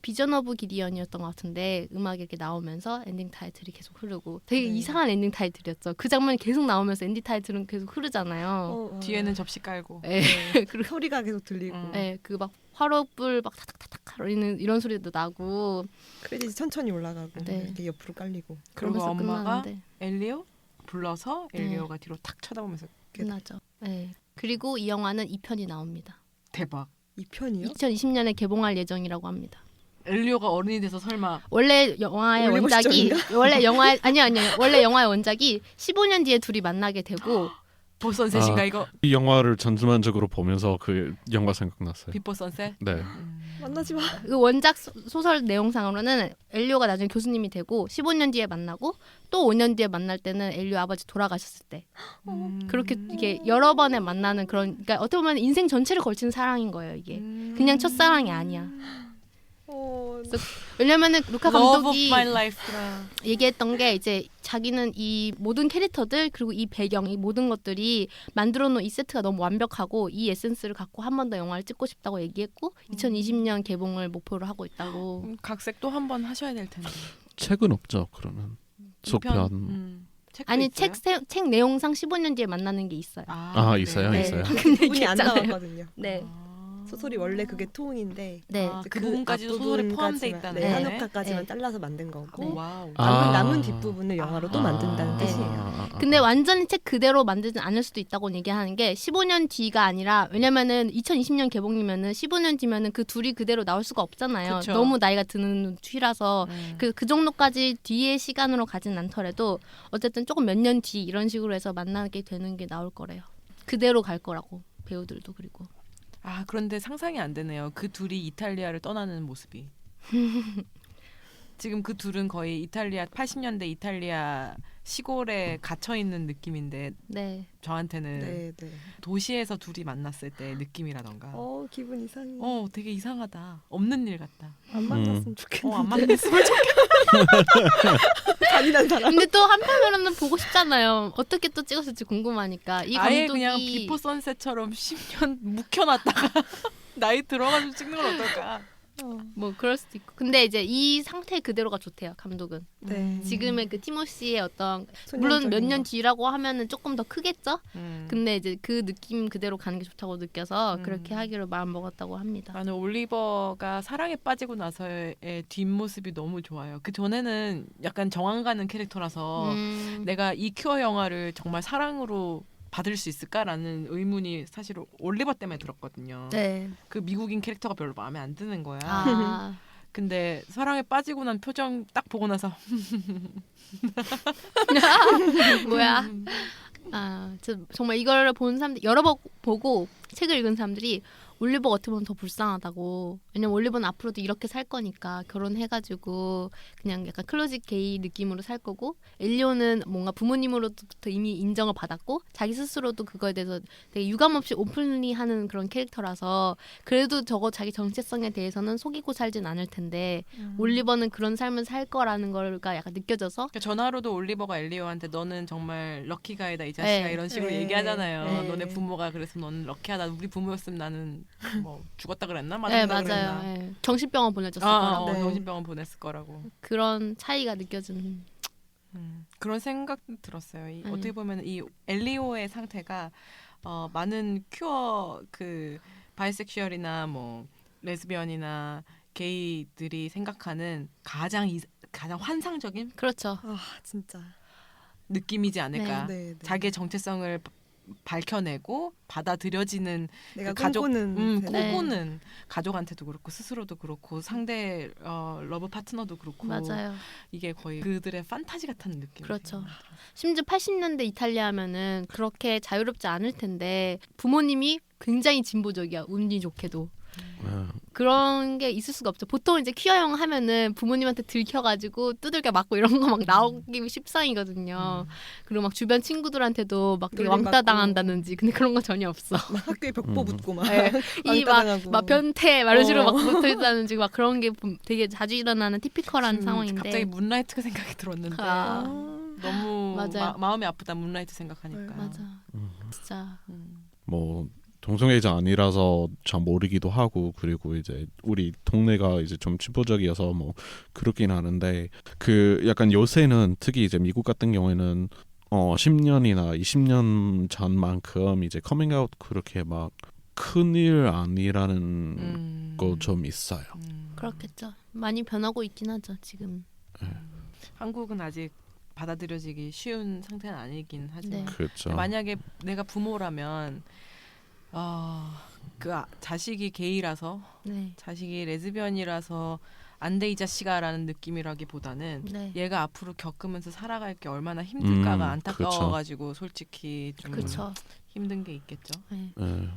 비전 오브 기디언이었던 것 같은데 음악이 이렇게 나오면서 엔딩 타이틀이 계속 흐르고 되게 네. 이상한 엔딩 타이틀이었죠. 그 장면이 계속 나오면서 엔딩 타이틀은 계속 흐르잖아요. 뒤에는 접시 깔고. 네. 그리고 소리가 계속 들리고 네, 그 막 화로불 막 타닥타닥 거리는 이런 소리도 나고 크레딧이 천천히 올라가고 네. 이렇게 옆으로 깔리고 그리고 그러면서 엄마가 끝나는데 엘리오 불러서 네. 엘리오가 뒤로 탁 쳐다보면서 끝나죠. 네. 그리고 이 영화는 2편이 나옵니다. 대박. 2편이요? 2020년에 개봉할 예정이라고 합니다. 엘리오가 어른이 돼서 설마 원래 영화의 올리버 원작이 원래 영화 아니요 원래 영화의 원작이 15년 뒤에 둘이 만나게 되고 비포 선셋인가 아. 이거? 이 영화를 전반적으로 보면서 그 영화 생각났어요. 비포 선셋? 네. 만나지 마. 그 원작 소설 내용상으로는 엘리오가 나중에 교수님이 되고 15년 뒤에 만나고 또 5년 뒤에 만날 때는 엘리오 아버지 돌아가셨을 때 그렇게 이게 여러 번에 만나는 그런 그러니까 어떻게 보면 인생 전체를 걸친 사랑인 거예요 이게 그냥 첫사랑이 아니야. 왜냐면은 루카 Love of 감독이 my life라. 얘기했던 게 이제 자기는 이 모든 캐릭터들 그리고 이 배경 이 모든 것들이 만들어 놓은 이 세트가 너무 완벽하고 이 에센스를 갖고 한 번 더 영화를 찍고 싶다고 얘기했고 2020년 개봉을 목표로 하고 있다고. 각색 또 한 번 하셔야 될 텐데. 책은 없죠. 그러면 속편. 책도 아니 있어요? 책 내용상 15년 뒤에 만나는 게 있어요. 아, 있어요? 네. 있어요. 부분이 안 얘기했잖아요. 나왔거든요. 네. 소설이 원래 그게 통인데 네. 아, 그 부분까지도 소설에 포함돼 있다는 네, 거네. 한옥화까지만 네. 잘라서 만든 거고 네. 와우. 남은 뒷부분을 영화로 또 만든다는 네. 뜻이에요. 근데 완전히 책 그대로 만들진 않을 수도 있다고 얘기하는 게 15년 뒤가 아니라 왜냐면은 2020년 개봉이면은 15년 뒤면은 그 둘이 그대로 나올 수가 없잖아요. 그쵸. 너무 나이가 드는 뒤라서 그 정도까지 뒤의 시간으로 가진 않더라도 어쨌든 조금 몇 년 뒤 이런 식으로 해서 만나게 되는 게 나올 거래요. 그대로 갈 거라고 배우들도 그리고. 아 그런데 상상이 안 되네요. 그 둘이 이탈리아를 떠나는 모습이. 지금 그 둘은 거의 이탈리아 80년대 이탈리아 시골에 갇혀 있는 느낌인데 네. 저한테는 네, 네. 도시에서 둘이 만났을 때 느낌이라던가. 기분 이상해. 되게 이상하다. 없는 일 같다. 안 만났으면 좋겠는데. 안 만났으면 좋겠다. 잔인한 사람. 근데 또 한편으로는 보고 싶잖아요. 어떻게 또 찍었을지 궁금하니까. 이 아예 감독이 그냥 비포 선셋처럼 10년 묵혀놨다가 나이 들어가지고 찍는 건 어떨까? 뭐 그럴 수도 있고. 근데 이제 이 상태 그대로가 좋대요. 감독은. 네. 지금의 그 티모시의 어떤 소년적인 물론 몇 년 거. 뒤라고 하면은 조금 더 크겠죠. 음. 근데 이제 그 느낌 그대로 가는 게 좋다고 느껴서 음. 그렇게 하기로 마음 먹었다고 합니다. 나는 올리버가 사랑에 빠지고 나서의 뒷모습이 너무 좋아요. 그 전에는 약간 정안 가는 캐릭터라서 내가 이 큐어 영화를 정말 사랑으로 받을 수 있을까라는 의문이 사실 올리버 때문에 들었거든요. 네. 그 미국인 캐릭터가 별로 마음에 안 드는 거야. 아. 근데 사랑에 빠지고 난 표정 딱 보고 나서 뭐야? 아, 정말 이걸 본 사람들 여러 번 보고 책을 읽은 사람들이 올리버가 어떻게 보면 더 불쌍하다고. 왜냐면 올리버는 앞으로도 이렇게 살 거니까 결혼해가지고 그냥 약간 클로짓 게이 느낌으로 살 거고 엘리오는 뭔가 부모님으로부터 이미 인정을 받았고 자기 스스로도 그거에 대해서 되게 유감없이 오픈리하는 그런 캐릭터라서 그래도 저거 자기 정체성에 대해서는 속이고 살진 않을 텐데 올리버는 그런 삶을 살 거라는 걸가 약간 느껴져서 그러니까 전화로도 올리버가 엘리오한테 너는 정말 럭키가이다 이 자식아 네. 이런 식으로 네. 얘기하잖아요. 네. 너네 부모가 그래서 너는 럭키하다. 우리 부모였으면 나는 뭐 죽었다 그랬나? 네 맞았다 맞아요. 그랬나? 네. 정신병원 보내줬을 아, 거라고. 네. 정신병원 보냈을 거라고. 그런 차이가 느껴지는. 그런 생각 들었어요. 음. 어떻게 보면 이 엘리오의 상태가 많은 큐어 그 바이섹슈얼이나 뭐 레즈비언이나 게이들이 생각하는 가장 환상적인 그렇죠. 아 진짜. 느낌이지 않을까. 네, 네. 자기의 정체성을 밝혀내고 받아들여지는 내가 그 가족, 꿈꾸는 네. 꿈꾸는 가족한테도 그렇고 스스로도 그렇고 상대 러브 파트너도 그렇고 맞아요. 이게 거의 그들의 판타지 같은 느낌. 그렇죠. 심지어 80년대 이탈리아면은 그렇게 자유롭지 않을 텐데 부모님이 굉장히 진보적이야. 운이 좋게도. 그런 게 있을 수가 없죠. 보통 이제 퀴어 영화 하면은 부모님한테 들켜가지고 두들겨 맞고 이런 거 막 나오기 십상이거든요. 그리고 막 주변 친구들한테도 막 되게 놀림 왕따 받고. 당한다는지. 근데 그런 거 전혀 없어. 막 학교에 벽보 붙고 막 네. 왕따당하고. 막 변태 막 이런 식으로 막 붙어있다는지 막 그런 게 되게 자주 일어나는 티피컬한 상황인데. 갑자기 문라이트가 생각이 들었는데 아. 너무 맞아요. 마음이 아프다 문라이트 생각하니까. 맞아. 진짜. 뭐 동성애자 아니라서 잘 모르기도 하고 그리고 이제 우리 동네가 이제 좀 진보적이어서 뭐 그렇긴 하는데 그 약간 요새는 특히 이제 미국 같은 경우에는 10년이나 20년 전만큼 이제 커밍아웃 그렇게 막 큰일 아니라는 거 좀 있어요. 그렇겠죠. 많이 변하고 있긴 하죠 지금. 한국은 아직 받아들여지기 쉬운 상태는 아니긴 하지만 네. 그렇죠. 만약에 내가 부모라면 자식이 게이라서 네. 자식이 레즈비언이라서 안 돼 이 자식아라는 느낌이라기보다는 네. 얘가 앞으로 겪으면서 살아갈 게 얼마나 힘들까가 그쵸. 안타까워가지고 솔직히 좀 그렇죠. 힘든 게 있겠죠. 네. 예.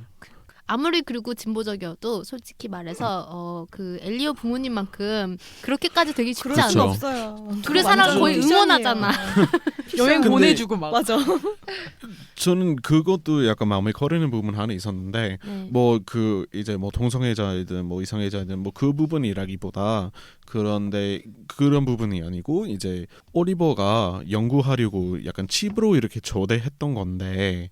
아무리 그리고 진보적이어도 솔직히 말해서 그 엘리오 부모님만큼 그렇게까지 되기 쉽지 그럴 수가 않아. 그렇죠. 없어요. 둘의 사랑 거의 피션이에요. 응원하잖아. 여행 근데- 보내주고 막. 맞아. 저는 그것도 약간 마음에 거리는 부분 하나 있었는데 네. 뭐 그 이제 뭐 동성애자이든 뭐 이성애자이든 뭐 그 부분이라기보다 그런데 그런 부분이 아니고 이제 오리버가 연구하려고 약간 칩으로 이렇게 초대했던 건데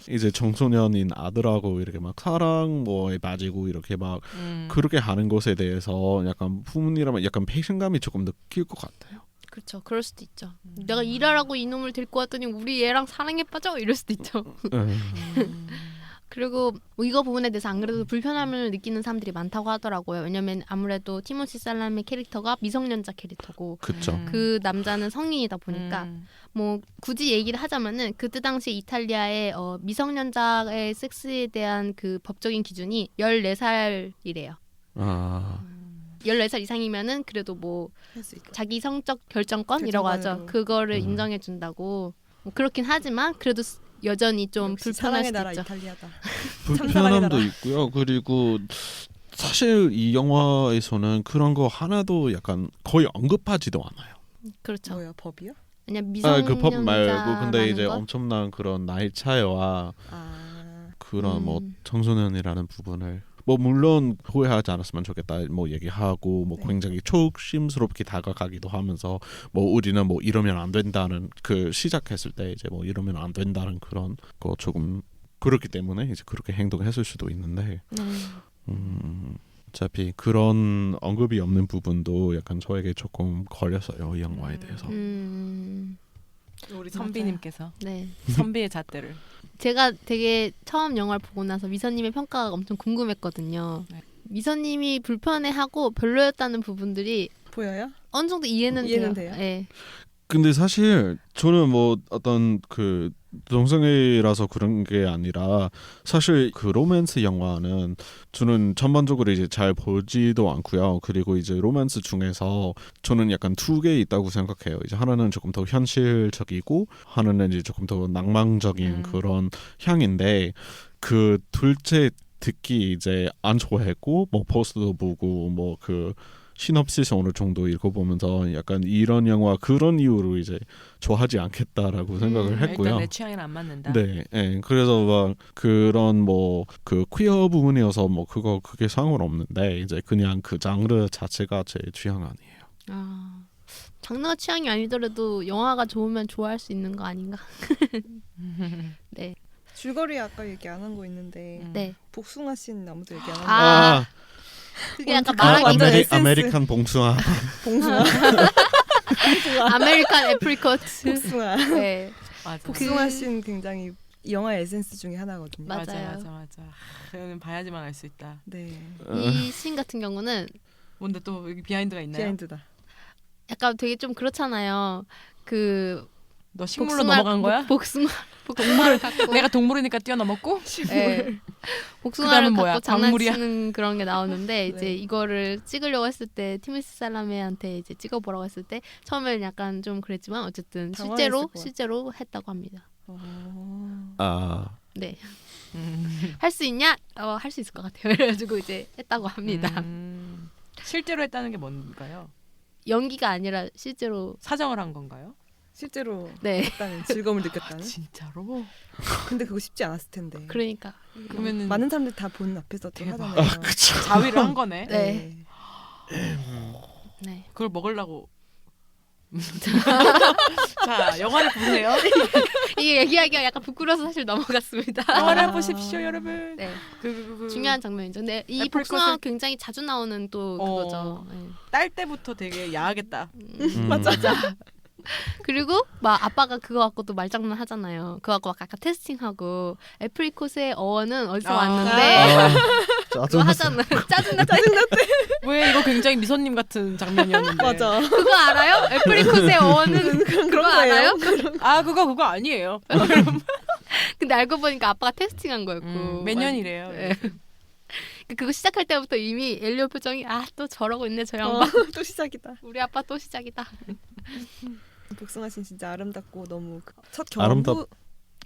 이제 청소년인 아들하고 이렇게 막 사랑 뭐에 빠지고 이렇게 막 그렇게 하는 것에 대해서 약간 부모님이라면 약간 배신감이 조금 느낄 것 같아요. 그렇죠. 그럴 수도 있죠. 내가 일하라고 이놈을 데리고 왔더니 우리 얘랑 사랑에 빠져 이럴 수도 있죠. 그리고 뭐 이거 부분에 대해서 안 그래도 불편함을 느끼는 사람들이 많다고 하더라고요. 왜냐면 아무래도 티모시 살라메 캐릭터가 미성년자 캐릭터고 그쵸. 그 남자는 성인이다 보니까 뭐 굳이 얘기를 하자면은 그때 당시 이탈리아의 미성년자의 섹스에 대한 그 법적인 기준이 14살이래요. 아 14살 이상이면은 그래도 뭐 할 수 있죠. 자기 성적 결정권이라고 하죠. 결정권으로. 그거를 인정해 준다고. 뭐 그렇긴 하지만 그래도 여전히 좀 역시 불편할 사랑의 수도 나라 있죠. 이탈리아다. 불편함도 나라. 있고요. 그리고 사실 이 영화에서는 그런 거 하나도 약간 거의 언급하지도 않아요. 그렇죠. 뭐야 법이요? 그냥 그 법 말고 근데 이제 건? 엄청난 그런 나이 차이와 아 그런 뭐 음. 청소년이라는 부분을 뭐 물론 후회하지 않았으면 좋겠다 뭐 얘기하고 뭐 네. 굉장히 조심스럽게 다가가기도 하면서 뭐 우리는 뭐 이러면 안 된다는 그 시작했을 때 이제 뭐 이러면 안 된다는 그런 거 조금 그렇기 때문에 이제 그렇게 행동했을 수도 있는데 어차피 그런 언급이 없는 부분도 약간 저에게 조금 걸렸어요 이 영화에 대해서. 우리 선비님께서 네. 선비의 잣대를 제가 되게 처음 영화를 보고 나서 미선님의 평가가 엄청 궁금했거든요. 네. 미선님이 불편해하고 별로였다는 부분들이 보여요? 어느 정도 이해는 돼요. 네. 근데 사실 저는 뭐 어떤 그 동성애라서 그런 게 아니라 사실 그 로맨스 영화는 저는 전반적으로 이제 잘 보지도 않고요. 그리고 이제 로맨스 중에서 저는 약간 두 개 있다고 생각해요. 이제 하나는 조금 더 현실적이고 하나는 이제 조금 더 낭만적인 그런 향인데 그 둘째 듣기 이제 안 좋아했고 뭐 포스터도 보고 뭐 그 시놉시스 어느 정도 읽어보면서 약간 이런 영화 그런 이유로 이제 좋아하지 않겠다라고 생각을 했고요. 일단 내 취향에는 안 맞는다. 네, 예. 그래서 막 그런 뭐 그 퀴어 부분이어서 뭐 그게 상관없는데 이제 그냥 그 장르 자체가 제 취향 아니에요. 아, 장르가 취향이 아니더라도 영화가 좋으면 좋아할 수 있는 거 아닌가? 네. 줄거리 아까 얘기 안 한 거 있는데 네. 복숭아 씬 아무도 얘기 안 아, 하고 그게 약간 아, 말하기 완전 에센스. 아메리칸 봉숭아. 복숭아 아메리칸 애프리코트. 복숭아 네. 맞아. 복숭아 씬 굉장히 이 영화의 에센스 중에 하나거든요. 맞아요. 맞아. 저는 봐야지만 알 수 있다. 네 이 씬 같은 경우는 뭔데 또 여기 비하인드가 있나요? 비하인드다. 약간 되게 좀 그렇잖아요. 그 너 식물로 넘어간 거야? 복숭아 동물을 갖고 내가 동물이니까 뛰어넘었고? 네. 복숭아를 그다음은 갖고 뭐야? 장난치는 그런 게 나오는데 이제 네. 이거를 찍으려고 했을 때 티모시 살라메한테 이제 찍어보라고 했을 때 처음에는 약간 좀 그랬지만 어쨌든 당황했을 것 같아. 실제로 했다고 합니다. 아, 네. 할 수 있냐? 할 수 있을 것 같아요. 그래가지고 이제 했다고 합니다. 실제로 했다는 게 뭔가요? 연기가 아니라 실제로 사정을 한 건가요? 실제로 네. 했다는 즐거움을 느꼈다는. 진짜로? 근데 그거 쉽지 않았을 텐데. 그러니까 그러면은 많은 사람들 다 보는 앞에서 또 대박. 하잖아요. 자위를 한 거네. 네. 네. 그걸 먹으려고. 자, 영화를 보세요. 이게 얘기하기가 약간 부끄러워서 사실 넘어갔습니다. 영화를 보십시오, 여러분. 네, 그 중요한 장면이죠. 근데 이 애플 복숭아 컷을- 굉장히 자주 나오는 또 그거죠. 네. 딸 때부터 되게 야하겠다. 맞아. 그리고 막 아빠가 그거 갖고 또 말장난 하잖아요. 그거 갖고 막 약간 테스팅하고 애프리콧의 어원은 어디서 왔는데 그거 짜증났어. 하잖아요. 짜증나. 왜 이거 굉장히 미선님 같은 장면이었는데. 맞아. 그거 알아요? 애프리콧의 어원은 그거 거예요? 알아요? 아 그거 아니에요. 근데 알고 보니까 아빠가 테스팅한 거였고. 몇 년이래요. 네. 그거 시작할 때부터 이미 엘리오 표정이 또 저러고 있네 저 양반. 또 시작이다. 우리 아빠 또 시작이다. 복숭아 신 진짜 아름답고 너무 첫 아름답- 경부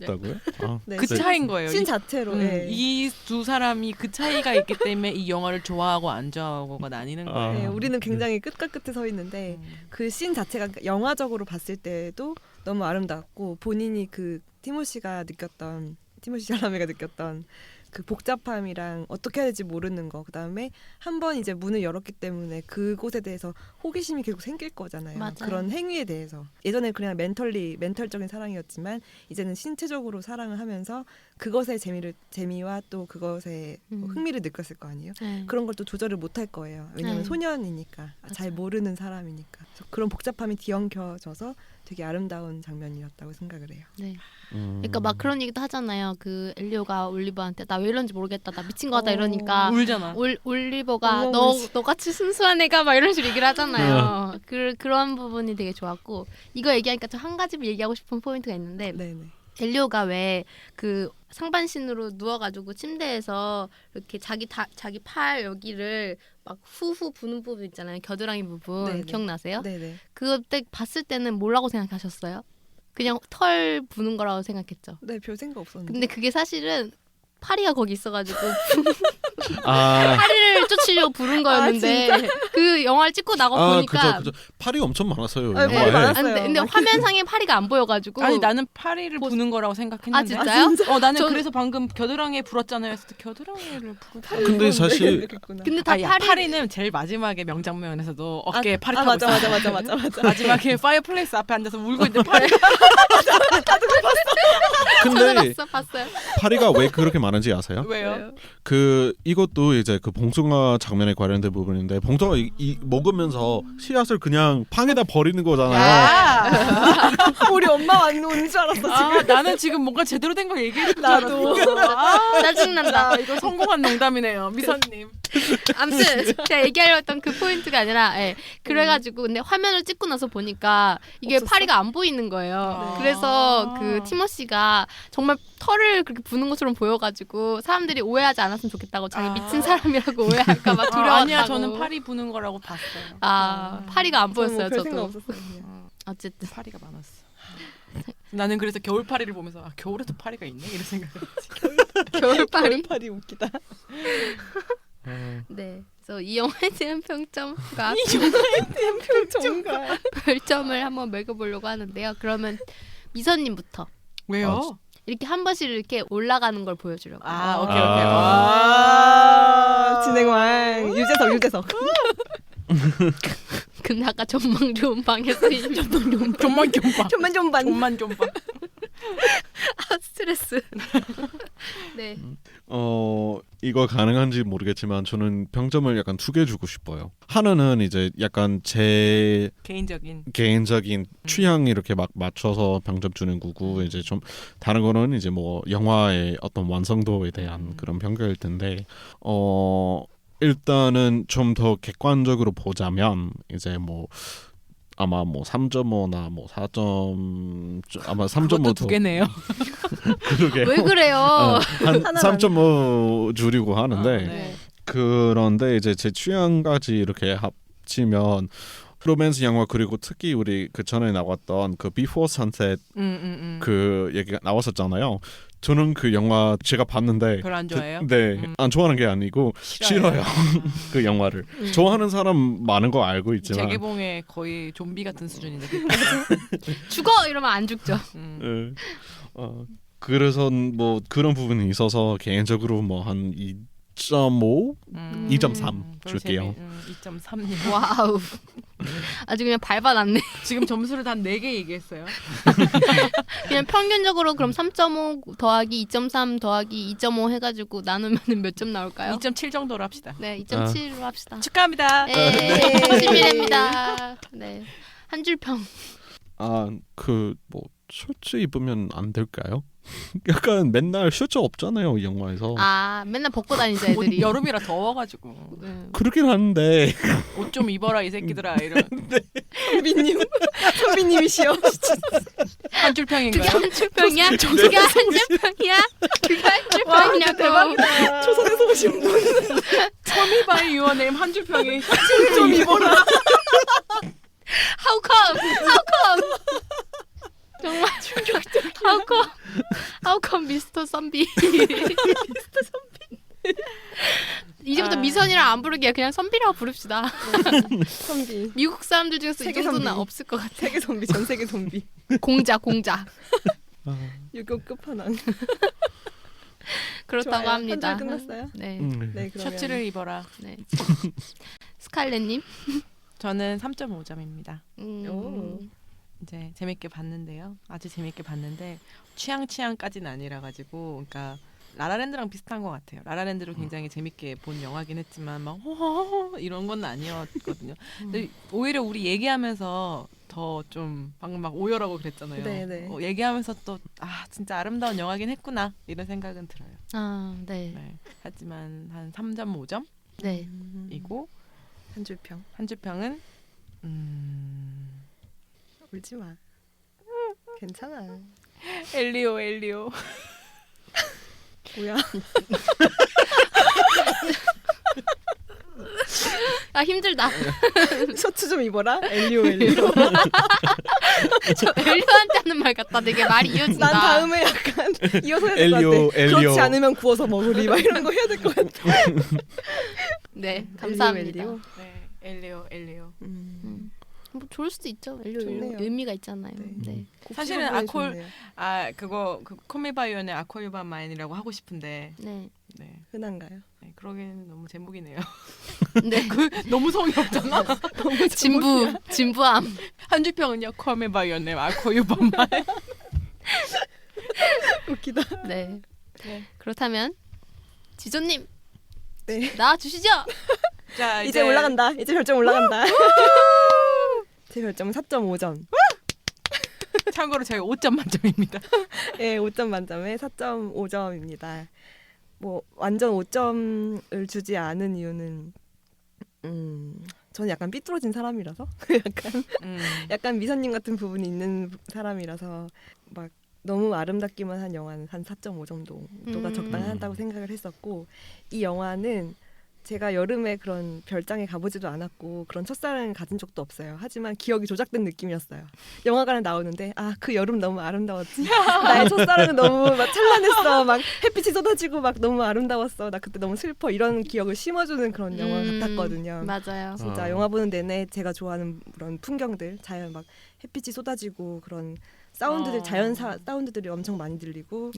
다고요? 아, 네, 그 신- 차인 거예요. 신 자체로. 네. 이 두 사람이 그 차이가 있기 때문에 이 영화를 좋아하고 안 좋아하고가 나뉘는 아. 거예요. 네, 우리는 굉장히 끝과 끝에 서 있는데 그 씬 자체가 영화적으로 봤을 때도 너무 아름답고 본인이 그 티모시 샬라메가 느꼈던 그 복잡함이랑 어떻게 해야 될지 모르는 거, 그다음에 한 번 이제 문을 열었기 때문에 그곳에 대해서 호기심이 계속 생길 거잖아요. 맞아요. 그런 행위에 대해서 예전에 그냥 멘털적인 사랑이었지만 이제는 신체적으로 사랑을 하면서 그것의 재미와 또 그것의 흥미를 느꼈을 거 아니에요. 네. 그런 걸 또 조절을 못할 거예요. 왜냐하면 네. 소년이니까 잘 모르는 사람이니까. 그래서 그런 복잡함이 뒤엉켜져서 되게 아름다운 장면이었다고 생각을 해요. 네. 그러니까 막 그런 얘기도 하잖아요. 그 엘리오가 올리버한테 나 왜 이런지 모르겠다. 나 미친 거 같다 이러니까 울잖아. 올리버가 어머, 울지. 너같이 순수한 애가 막 이런 식으로 얘기를 하잖아요. 그런 부분이 되게 좋았고 이거 얘기하니까 저 한 가지 얘기하고 싶은 포인트가 있는데 네네. 엘리오가 왜 그 상반신으로 누워가지고 침대에서 이렇게 자기 팔 여기를 막 후후 부는 부분 있잖아요. 겨드랑이 부분 네네. 기억나세요? 네네. 그때 봤을 때는 뭐라고 생각하셨어요? 그냥 털 부는 거라고 생각했죠. 네, 별 생각 없었는데. 근데 그게 사실은 파리가 거기 있어가지고 아, 파리를 쫓으려고 부른 거였는데 그 영화를 찍고 나가 보니까 그죠. 팔이 엄청 많았어요. 아, 네. 팔이 영화에. 많았어요. 근데 화면상에 파리가 안 보여가지고 아니 나는 파리를 부는 거라고 생각했는데. 아 진짜요? 나는 전- 그래서 방금 겨드랑이에 불었잖아요. 그래서 겨드랑이를 부르고. 근데 사실 그랬구나. 근데 다 파리는 제일 마지막에 명장면에서도 어깨에 팔이 타고 맞아, 있어. 맞아. 마지막에 파이어플레이스 앞에 앉아서 울고 있는데 파리. 근데 봤어요. 파리가 왜 그렇게 많은지 아세요? 왜요? 그 이것도 이제 그 봉숭아 장면에 관련된 부분인데 봉숭아 먹으면서 씨앗을 그냥 방에다 버리는 거잖아요. 아, 우리 엄마 오는 줄 알았어 지금. 나는 지금 뭔가 제대로 된 걸 얘기해 줄 나도. 짜증난다. 이거 성공한 농담이네요, 미선님. 아무튼 제가 얘기하려 했던 그 포인트가 아니라 그래가지고 근데 화면을 찍고 나서 보니까 이게 없었어? 파리가 안 보이는 거예요. 네. 그래서 그 티모시가 정말 털을 그렇게 부는 것처럼 보여가지고 사람들이 오해하지 않았으면 좋겠다고 자기 미친 사람이라고 오해할까 봐 두려웠다고. 아니야, 저는 파리 부는 거라고 봤어요. 파리가 안 보였어요. 별 생각 저도. 없었어요. 그냥. 어쨌든 파리가 많았어. 나는 그래서 겨울 파리를 보면서 겨울에도 파리가 있네 이런 생각했지. 겨울 파리. 파리 웃기다. 네. 그래서 이 영화에 대한 평점과 정가. 별점을 한번 매겨보려고 하는데요. 그러면 미선님부터 왜요? 이렇게 한 번씩 이렇게 올라가는 걸 보여주려고. 오케이. 진행왕 유재석. 근데 아까 전망 좋은 방에서 이미 좀만 좀 봐. 좀만 좀 봐. 스트레스. 네. 이거 가능한지 모르겠지만 저는 평점을 약간 2개 주고 싶어요. 하나는 이제 약간 제 개인적인 취향 이렇게 막 맞춰서 평점 주는 거고 이제 좀 다른 거는 이제 뭐 영화의 어떤 완성도에 대한 그런 평가일 텐데 일단은 좀 더 객관적으로 보자면 이제 뭐 아마 뭐 3.5나 뭐 4점 아마 3.5도 그것도 두 개네요. 그러게요. 왜 그래요? 한 하나만. 3.5 줄이고 하는데 네. 그런데 이제 제 취향까지 이렇게 합치면 로맨스 영화 그리고 특히 우리 그 전에 나왔던 그 Before Sunset 그 얘기가 나왔었잖아요. 저는 그 영화 제가 봤는데 별로 안 좋아해요? 네, 안 좋아하는 게 아니고 싫어요. 그 영화를 좋아하는 사람 많은 거 알고 있지만 재개봉에 거의 좀비 같은 수준인데. 죽어 이러면 안 죽죠. 네. 그래서 뭐 그런 부분이 있어서 개인적으로 뭐 한 2.5, 2.3 줄게요. 2.3. 와우. 아주 그냥 밟아놨네. 지금 점수를 단 4개 얘기했어요. 그냥 평균적으로 그럼 3.5 더하기 2.3 더하기 2.5 해가지고 나누면 몇 점 나올까요? 2.7 정도로 합시다. 네, 2.7로 합시다. 축하합니다. 네, 11회입니다. 네, 한 줄 평. 그 뭐 셔츠 입으면 안 될까요? 약간 맨날 셔츠 없잖아요 이 영화에서. 맨날 벗고 다니죠 애들이. 여름이라 더워가지고 네. 그러긴 하는데 옷 좀 입어라 이 새끼들아 이런. 선비님이시여. 한 줄 그게 평인가요? 한 줄 평이야? 그게 한 줄 평이야? 그게 한 줄 평이냐고. 대박이다. 초선에서 오신 분. 커미바이 유어네임 한 줄 평이 좀 입어라. How come? How come? 정말 How come 미스터 선비? 미스터 선비. 이제부터 미선이랑 안 부르게 그냥 선비라고 부릅시다. 선비. 미국 사람들 중에서 이 세계 정도는 선비. 없을 것 같아. 세계 선비, 전 세계 선비. 공자. 유교 끝판왕. 그렇다고 좋아요. 합니다. 한 줄 끝났어요? 네. 네, 그러면 셔츠를 입어라. 네. 스칼렛님. 저는 3.5점입니다. 오. 이제 재밌게 봤는데요. 아주 재밌게 봤는데 취향까지는 아니라 가지고, 그러니까 라라랜드랑 비슷한 것 같아요. 라라랜드로 굉장히 재밌게 본 영화긴 했지만 막 호호호 이런 건 아니었거든요. 근데 오히려 우리 얘기하면서 더 좀 방금 막 오열하고 그랬잖아요. 네네. 얘기하면서 또 진짜 아름다운 영화긴 했구나 이런 생각은 들어요. 네. 네. 하지만 한 3.5점이고 네. 한 줄 평. 한 줄 평은 울지 마. 괜찮아. 엘리오. 뭐야? 힘들다. 셔츠 좀 입어라. 엘리오. 저 엘리오한테 하는 말 같다. 되게 말이 이어진다. 난 다음에 약간 이어서 해야 될 것 같아. 엘리오. 그렇지 않으면 구워서 먹으리. 막 이런 거 해야 될 것 같아. 네, 감사합니다. 엘리오. 네, 엘리오. 뭐 좋을 수도 있죠. 엘리오 좋네요. 의미가 있잖아요. 네. 사실은 좋네요. 그거 콜미바이온의 아콜유바 마인이라고 하고 싶은데 네. 네, 흔한가요? 네 그러기에는 너무 제목이네요. 네. 너무 성의 없잖아. 진부함. 한 줄 평은요 콜미바이온의 아콜유바 마인. 웃기다. 네. 네. 그렇다면 지조님 네. 나와 주시죠. 자 이제 올라간다. 이제 별점 올라간다. 제 별점은 4.5점. 참고로 제가 5점 만점입니다. 예, 5점 만점에 4.5점입니다. 뭐 완전 5점을 주지 않은 이유는 저는 약간 삐뚤어진 사람이라서 약간 미선님 같은 부분이 있는 사람이라서 막 너무 아름답기만 한 영화는 한 4.5 정도가 적당하다고 생각을 했었고, 이 영화는 제가 여름에 그런 별장에 가보지도 않았고 그런 첫사랑을 가진 적도 없어요. 하지만 기억이 조작된 느낌이었어요. 영화관에 나오는데 그 여름 너무 아름다웠지. 나의 첫사랑은 너무 막 찬란했어. 막 햇빛이 쏟아지고 막 너무 아름다웠어. 나 그때 너무 슬퍼. 이런 기억을 심어주는 그런 영화 같았거든요. 맞아요. 진짜 영화 보는 내내 제가 좋아하는 그런 풍경들, 자연 막 햇빛이 쏟아지고 그런 사운드들, 자연 사운드들이 엄청 많이 들리고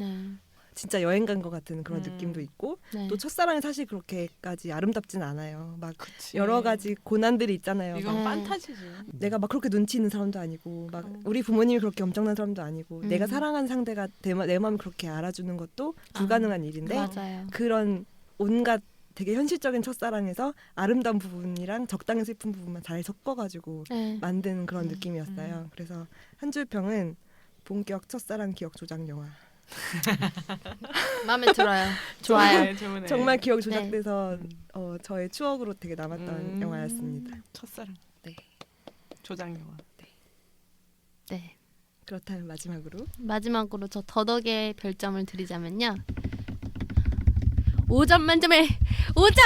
진짜 여행 간 것 같은 그런 느낌도 있고, 네. 또 첫사랑이 사실 그렇게까지 아름답진 않아요. 막 그치. 여러 가지 고난들이 있잖아요. 이건 막 판타지지. 내가 막 그렇게 눈치 있는 사람도 아니고, 막 우리 부모님이 그렇게 엄청난 사람도 아니고, 내가 사랑하는 상대가 내 마음을 그렇게 알아주는 것도 불가능한 일인데, 맞아요. 그런 온갖 되게 현실적인 첫사랑에서 아름다운 부분이랑 적당히 슬픈 부분만 잘 섞어가지고 네. 만든 그런 느낌이었어요. 그래서 한 줄 평은 본격 첫사랑 기억 조작 영화. 마음에 들어요. 좋아요. 좋네. 정말 기억이 조작돼서 저의 추억으로 되게 남았던 영화였습니다. 첫사랑. 네. 조작 영화. 네. 그렇다면 마지막으로 저 더덕의 별점을 드리자면요. 5점 만점에 5점.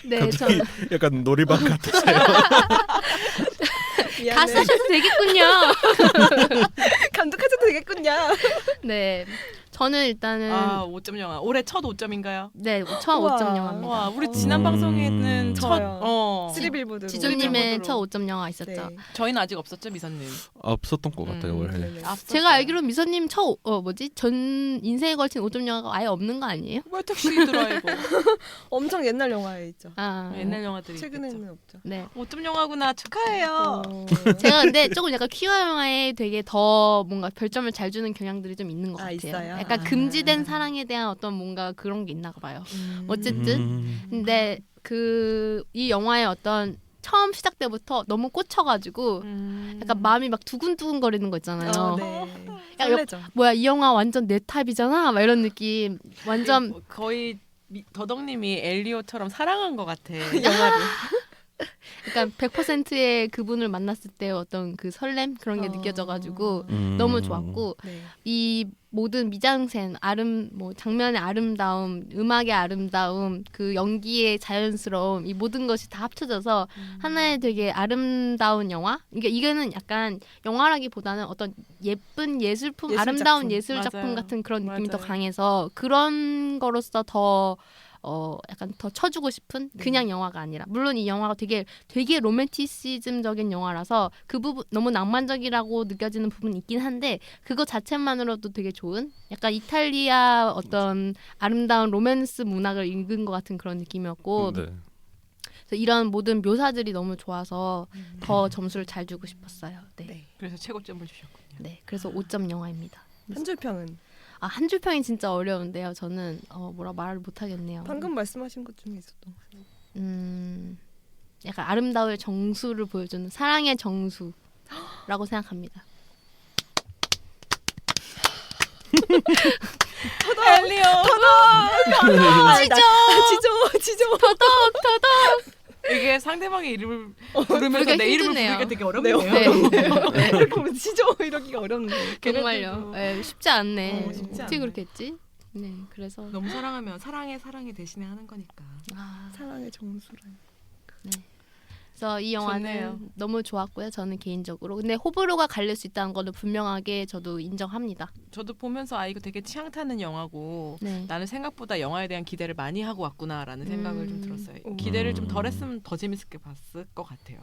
네, 저 약간 놀이방 같으세요. 다 쓰셔도 되겠군요. 감독하셔도 되겠군요. 네, 저는 일단은 5점 영화. 올해 첫 5점인가요? 네, 처음 우와. 5점 영화입니다. 와, 우리 지난 방송에는 저요. 첫 스리빌보드. 지조님의 네. 첫 5점 영화 있었죠. 네. 저희는 아직 없었죠, 미선님. 없었던 것 같아요 올해. 네네. 제가 알기로 미선님 전 인생에 걸친 5점 영화가 아예 없는 거 아니에요? 뭐 택시 드라이버. 엄청 옛날 영화에 있죠. 옛날 영화들이 최근에는 있겠죠. 없죠. 네. 5점 영화구나. 축하해요. 제가 근데 조금 약간 퀴어 영화에 되게 더 뭔가 별점을 잘 주는 경향들이 좀 있는 것 같아요. 있어요? 약간 금지된 사랑에 대한 어떤 뭔가 그런 게 있나 봐요. 어쨌든 근데 이 영화의 어떤 처음 시작 때부터 너무 꽂혀가지고 약간 마음이 막 두근두근 거리는 거 있잖아요. 네. 야, 설레죠. 뭐야 이 영화 완전 내 탑이잖아 막 이런 느낌. 완전 거의 더덕님이 엘리오처럼 사랑한 것 같아. 영화를. 약간 100%의 그분을 만났을 때 어떤 그 설렘 그런 게 느껴져가지고 너무 좋았고 네. 이 모든 미장센 장면의 아름다움, 음악의 아름다움, 그 연기의 자연스러움 이 모든 것이 다 합쳐져서 하나의 되게 아름다운 영화. 그러니까 이거는 약간 영화라기보다는 어떤 예쁜 예술품, 예술 아름다운 작품. 예술 작품 맞아요. 같은 그런 느낌이 더 맞아요. 강해서 그런 거로서 더 약간 더 쳐주고 싶은 그냥 영화가 아니라 물론 이 영화가 되게 로맨티시즘적인 영화라서 그 부분 너무 낭만적이라고 느껴지는 부분이 있긴 한데 그거 자체만으로도 되게 좋은 약간 이탈리아 어떤 아름다운 로맨스 문학을 읽은 것 같은 그런 느낌이었고 네. 그래서 이런 모든 묘사들이 너무 좋아서 더 점수를 잘 주고 싶었어요. 네, 네. 그래서 최고점을 주셨군요. 네, 그래서 5점 영화입니다. 한 줄 평은 한 줄 평이 진짜 어려운데요. 저는 뭐라 말을 못 하겠네요. 방금 말씀하신 것 중에 있었던 거. 약간 아름다움의 정수를 보여주는 사랑의 정수라고 생각합니다. 엘리오. 지조. 이게 상대방의 이름을 부르기가 부르면서 내 이름을 힘드네요. 부르기가 되게 어렵네요. 네. 이렇게 보면 지조 이러기가 어렵네. 정말요. 네, 쉽지 않네. 쉽지 어떻게 않네. 그렇게 했지? 네, 그래서 너무 사랑하면 사랑의 대신에 하는 거니까. 사랑의 정수란. 그래서 이 영화는 좋네요. 너무 좋았고요. 저는 개인적으로. 근데 호불호가 갈릴 수 있다는 거는 분명하게 저도 인정합니다. 저도 보면서 이거 되게 취향 타는 영화고 네. 나는 생각보다 영화에 대한 기대를 많이 하고 왔구나라는 생각을 좀 들었어요. 오. 기대를 좀 덜했으면 더 재밌게 봤을 것 같아요.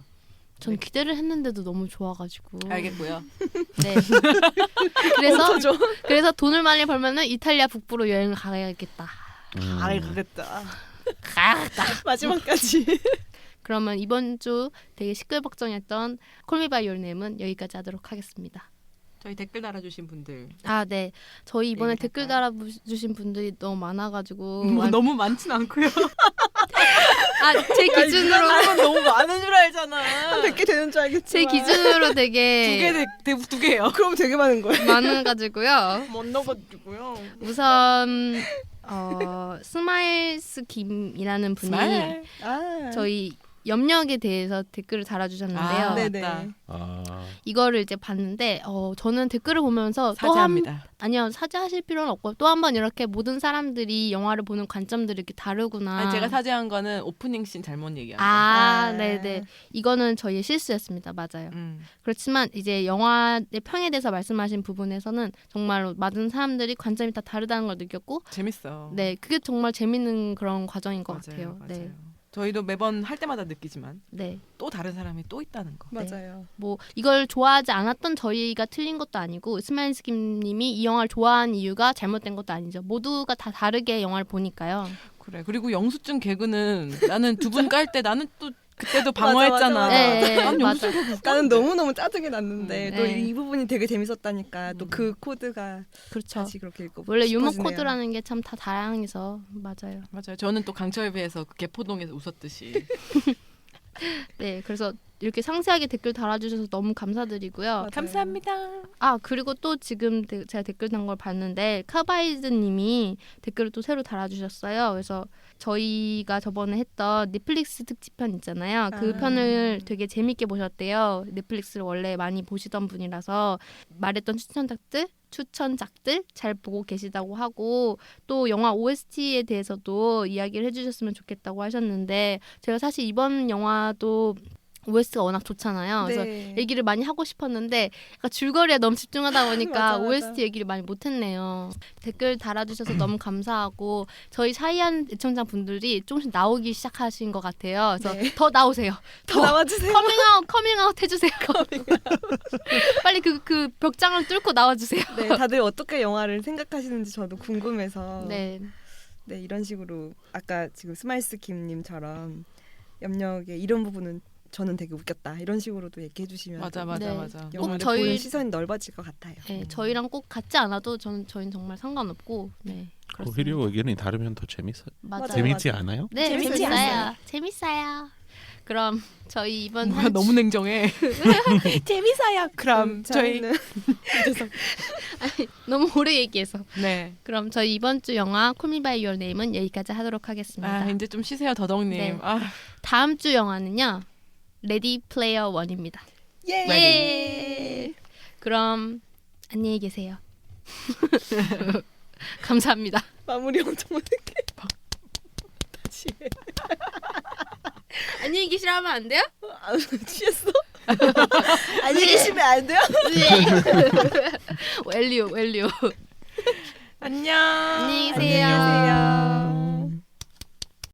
전 기대를 했는데도 너무 좋아가지고. 알겠고요. 네. 그래서 돈을 많이 벌면은 이탈리아 북부로 여행을 가야겠다. 가겠다. 가야겠다. 마지막까지. 그러면 이번 주 되게 시끌벅적했던 콜미 바이 요어 네임은 여기까지 하도록 하겠습니다. 저희 댓글 달아주신 분들 네. 저희 이번에 얘기 댓글 할까요? 달아주신 분들이 너무 많아가지고 너무 많진 않고요. 제 기준으로 너무 많은 줄 알잖아. 한 100개 되는 줄 알겠지만. 제 기준으로 되게 두 개요. 그럼 되게 많은 거예요. 많아가지고요. 못 넣어가지고요. 우선 스마일스 김이라는 분이 스마일. 저희 염력에 대해서 댓글을 달아주셨는데요. 네네. 맞다. 이거를 이제 봤는데 저는 댓글을 보면서 사죄합니다. 아니요 사죄하실 필요는 없고 또 한 번 이렇게 모든 사람들이 영화를 보는 관점들이 이렇게 다르구나. 아니, 제가 사죄한 거는 오프닝 씬 잘못 얘기한 거. 네네. 이거는 저희의 실수였습니다. 맞아요. 그렇지만 이제 영화의 평에 대해서 말씀하신 부분에서는 정말로 많은 사람들이 관점이 다 다르다는 걸 느꼈고 재밌어. 네 그게 정말 재밌는 그런 과정인 것 맞아요. 같아요. 네. 저희도 매번 할 때마다 느끼지만 네. 또 다른 사람이 또 있다는 거. 맞아요. 뭐 이걸 좋아하지 않았던 저희가 틀린 것도 아니고 스마일스김님이 이 영화를 좋아한 이유가 잘못된 것도 아니죠. 모두가 다 다르게 영화를 보니까요. 그래. 그리고 영수증 개그는 나는 두 분 깔 때 나는 또 그때도 방어했잖아. 맞아. 네, 난 맞아. 영수증 개그 나는 너무너무 짜증이 났는데 또 네. 이 부분이 되게 재밌었다니까 또 그 코드가 그렇죠. 다시 그렇게 읽고 원래 유머 싶어지네요. 코드라는 게 참 다 다양해서 맞아요. 맞아요. 저는 또 강철에 비해서 그 개포동에서 웃었듯이. 네, 그래서 이렇게 상세하게 댓글 달아주셔서 너무 감사드리고요. 맞아요. 감사합니다. 그리고 또 지금 제가 댓글 단 걸 봤는데 카바이즈님이 댓글을 또 새로 달아주셨어요. 그래서 저희가 저번에 했던 넷플릭스 특집편 있잖아요. 그 편을 되게 재밌게 보셨대요. 넷플릭스를 원래 많이 보시던 분이라서 말했던 추천작들 잘 보고 계시다고 하고 또 영화 OST에 대해서도 이야기를 해주셨으면 좋겠다고 하셨는데 제가 사실 이번 영화도 OST가 워낙 좋잖아요. 그래서 네. 얘기를 많이 하고 싶었는데 약간 줄거리에 너무 집중하다 보니까 맞아, 맞아. OST 얘기를 많이 못했네요. 댓글 달아주셔서 너무 감사하고 저희 샤이한 애청자 분들이 조금씩 나오기 시작하신 것 같아요. 그래서 네. 더 나오세요. 더 나와주세요. 커밍아웃 해주세요. 빨리 그 벽장을 뚫고 나와주세요. 네, 다들 어떻게 영화를 생각하시는지 저도 궁금해서 네. 네, 이런 식으로 아까 지금 스마일스 김님처럼 염력의 이런 부분은 저는 되게 웃겼다 이런 식으로도 얘기해 주시면 맞아 네. 맞아. 영화를 저희- 보는 시선이 넓어질 것 같아요. 네, 저희랑 꼭 같지 않아도 저희는 정말 상관없고 네. 그렇습니다. 오히려 의견이 다르면 더 재밌어. 맞아요. 재밌지 맞아. 않아요? 네, 재밌지 재밌어요. 않아요? 재밌어요. 그럼 저희 이번 뭐야, 너무 냉정해. 재밌어요. 그럼 저희 저희는 너무 오래 얘기해서 네. 그럼 저희 이번 주 영화 Call Me by Your Name은 여기까지 하도록 하겠습니다. 아 이제 좀 쉬세요 더덕님. 네. 아 다음 주 영화는요. 레디 플레이어 1입니다. 예. 예. 그럼 안녕히 계세요. 감사합니다. 마무리 엄청 어색해. 다시 해. 안녕히 계시라 하면 안 돼요? 아, 취했어? 안녕히 계시면 안 돼요? 웰리오. 안녕. 안녕히 계세요. 안녕.